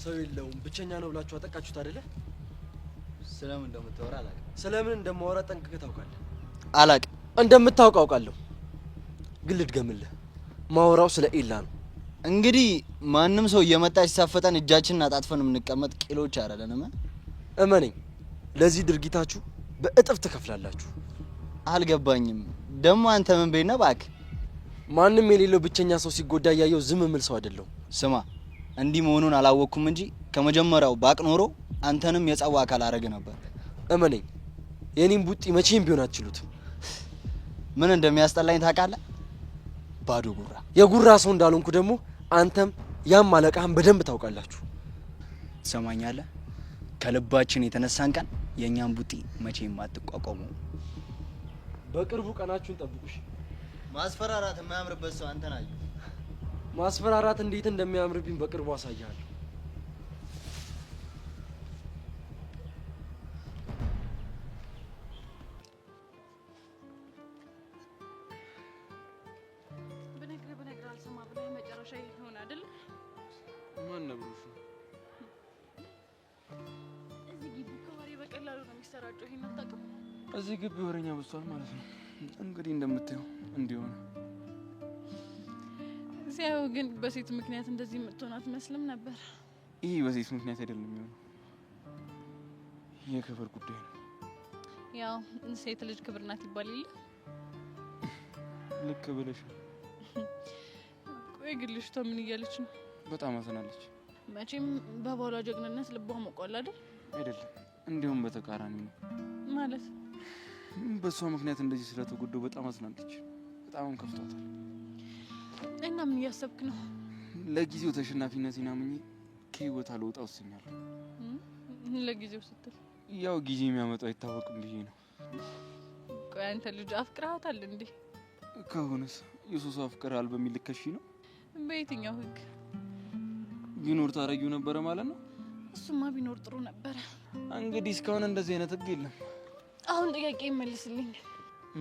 ሰው የለውም ብቸኛ ነው ብላችሁ አጠቃችሁት አይደለ? ስለምን እንደምታወራ አላውቅም። ስለምን እንደማወራ ጠንቅቀህ ታውቃለህ? አላውቅም። እንደምታውቅ አውቃለሁ፣ ግን ልድገምልህ። ማወራው ስለ ኤላ ነው። እንግዲህ ማንም ሰው እየመጣ ሲሳፈጠን እጃችንን አጣጥፈን የምንቀመጥ ቂሎች አይደለንም። እመነኝ፣ ለዚህ ድርጊታችሁ በእጥፍ ትከፍላላችሁ። አልገባኝም። ደግሞ አንተ ምን ቤት ነህ እባክህ? ማንም የሌለው ብቸኛ ሰው ሲጎዳ እያየሁ ዝም የምል ሰው አይደለሁም። ስማ፣ እንዲህ መሆኑን አላወቅኩም እንጂ ከመጀመሪያው ባቅ ኖሮ አንተንም የጸዋ አካል አረግ ነበር። እመነኝ፣ የኔን ቡጢ መቼም ቢሆን አትችሉትም። ምን እንደሚያስጠላኝ ታውቃለህ? ባዶ ጉራ። የጉራ ሰው እንዳልሆንኩ ደግሞ አንተም ያም አለቃህም በደንብ ታውቃላችሁ። ትሰማኛለህ? ከልባችን የተነሳን ቀን የእኛን ቡጢ መቼም አትቋቋሙ። በቅርቡ ቀናችሁን ጠብቁሽ። ማስፈራራት የማያምርበት ሰው አንተን አየሁ። ማስፈራራት እንዴት እንደሚያምርብኝ በቅርቡ አሳያለሁ። በነግር አልሰማ ብለህ መጨረሻ ይሆን አይደል? ማን ነብሩሽ? እዚህ ግቢ ከወሬ በቀላሉ ነው የሚሰራጨው። ይሄን አታውቅም? እዚህ ግቢ ወሬኛ በዝቷል ማለት ነው። እንግዲህ እንደምታየው እንዲሆነ ሲያው ግን በሴት ምክንያት እንደዚህ የምትሆን አትመስልም ነበር። ይህ በሴት ምክንያት አይደለም የሚሆነው፣ የክብር ጉዳይ ነው። ያው ሴት ልጅ ክብር ናት ይባል የለ? ልክ ብለሽ። ቆይ ግን ልጅቷ ምን እያለች ነው? በጣም አዝናለች። መቼም በባሏ ጀግንነት ልቧ ሞቋል አይደል? አይደለም፣ እንዲሁም በተቃራኒ ነው። ማለት በሷ ምክንያት እንደዚህ ስለተጎዳው በጣም አዝናለች። በጣም ከፍቷታል። እና ምን እያሰብክ ነው? ለጊዜው ተሸናፊነቴን አምኜ ከህይወት አልወጣ ወስኛለሁ። ለጊዜው ስትል? ያው ጊዜ የሚያመጣው አይታወቅም ብዬ ነው። ቆይ አንተ ልጅ አፍቅራታል እንዴ? ከሆነስ የሱስ አፍቅራል በሚል ልከሽ ነው? በየትኛው ህግ? ቢኖር ታረጊው ነበረ ማለት ነው? እሱማ ቢኖር ጥሩ ነበረ። እንግዲህ እስካሁን እንደዚህ አይነት ህግ የለም። አሁን ጥያቄ ይመልስልኝ።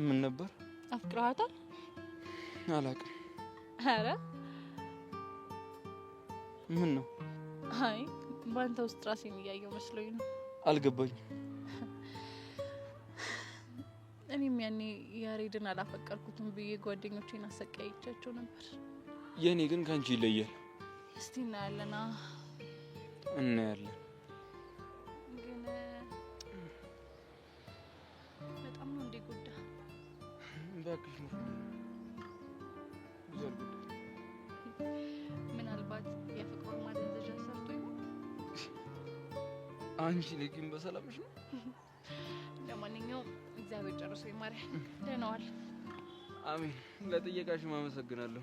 ምን ነበር? አፍቅራታል? አላውቅም። ኧረ ምን ነው? አይ በአንተ ውስጥ ራሴን እያየሁ መስሎኝ ነው። አልገባኝም። እኔም ያኔ ያሬድን አላፈቀርኩትም ብዬ ጓደኞቼን አሰቃይቻቸው ነበር። የኔ ግን ካንቺ ይለያል። እስቲ እናያለና እናያለን። ግን በጣም ነው እንዴ ጉዳ? እባክሽ ነው ምናልባት የፍቅር ማደንዘዣ ሰርቶ ይሆን? አንቺ ግን በሰላምሽ ነው? ለማንኛውም እግዚአብሔር ጨርሶ ይማር። ደህና ዋል። አሜን። ለጥየቃሽም አመሰግናለሁ።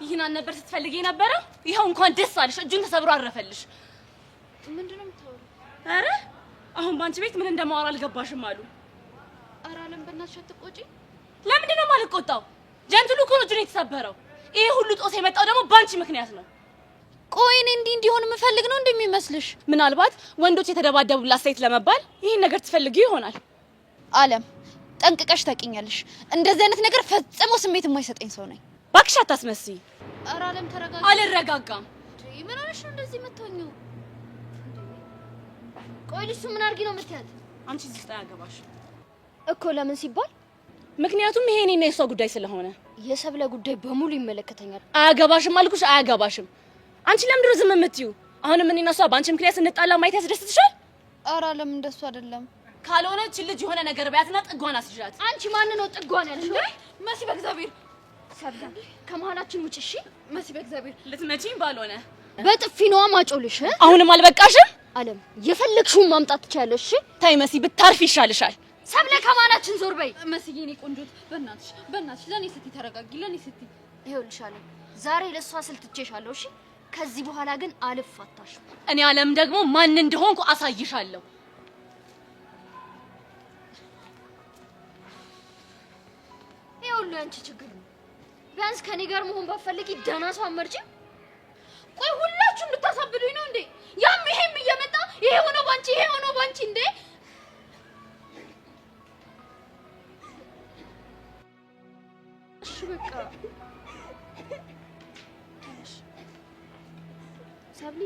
ይህን አልነበር ስትፈልጊ ነበረ? ይኸው እንኳን ደስ አለሽ፣ እጁን ተሰብሮ አረፈልሽ። ምንድነው የምታወሪው? ኧረ አሁን ባንቺ ቤት ምን እንደማወራ አልገባሽም አሉ። ኧረ አለም በእናትሽ አትቆጪ። ለምንድን ነው የማልቆጣው? ጀንትሉ እኮ ነው እጁን የተሰበረው። ይሄ ሁሉ ጦስ የመጣው ደግሞ ባንቺ ምክንያት ነው። ቆይ እኔ እንዲሆን የምፈልግ ነው እንደሚመስልሽ? ምናልባት ወንዶች የተደባደቡላት ሴት ለመባል ይህን ነገር ትፈልጊ ይሆናል። አለም ጠንቅቀሽ ታውቂኛለሽ። እንደዚህ አይነት ነገር ፈጽሞ ስሜት የማይሰጠኝ ሰው ነኝ። እባክሽ አታስመስይ። ኧረ አለም ተረጋጋ። አልረጋጋም። ምን ሆነሽ ነው እንደዚህ የምትሆኚው? ቆይ ልጅቱ ምን አድርጊ ነው የምትያት? አንቺ እዚህ ውስጥ አያገባሽ እኮ። ለምን ሲባል? ምክንያቱም ይሄ እኔና የሷ ጉዳይ ስለሆነ። የሰብለ ጉዳይ በሙሉ ይመለከተኛል። አያገባሽም አልኩሽ፣ አያገባሽም። አንቺ ለምንድን ነው ዝም የምትይው? አሁንም እኔና እሷ በአንቺ ምክንያት ስንጣላ ማየት ያስደስትሻል? ኧረ አለም እንደሱ አይደለም። ካልሆነ እቺ ልጅ የሆነ ነገር በያትና ጥጓን አስይዣት። አንቺ ማን ነው ጥጓን ያልሽው? መሲ በእግዚአብሔር ሰብለ ከመሀላችን ውጭ። እሺ መሲ በእግዚአብሔር ልትመጪኝ ባልሆነ በጥፊ ነዋ ማጮልሽ። አሁንም አልበቃሽም? አለም የፈለግሽውን ማምጣት ትችያለሽ። እሺ ታይ መሲ ብታርፊ ይሻልሻል። ሰብለ ከመሀላችን ዞር በይ። መስዬ እኔ ቆንጆት በእናትሽ ለኔ ስትይ ተረጋጊ፣ ለኔ ስትይ። ይኸውልሽ አለም ዛሬ ለሷ ስልትቼሻለሁ። እሺ ከዚህ በኋላ ግን አልፋታሽም። እኔ አለም ደግሞ ማን እንደሆንኩ አሳይሻለሁ። ይኸውልህ አንቺ ችግር ነው። ቢያንስ ከኔ ጋር መሆን ባፈልጊ ደህና ሰው አመርጪም። ቆይ ሁላችሁም ልታሳብዱኝ ነው እንዴ? ያም ይሄም እየመጣ ይሄ ሆኖ ባንቺ ይሄ ሆኖ ባንቺ እንዴ? እሺ በቃ ሰብሊ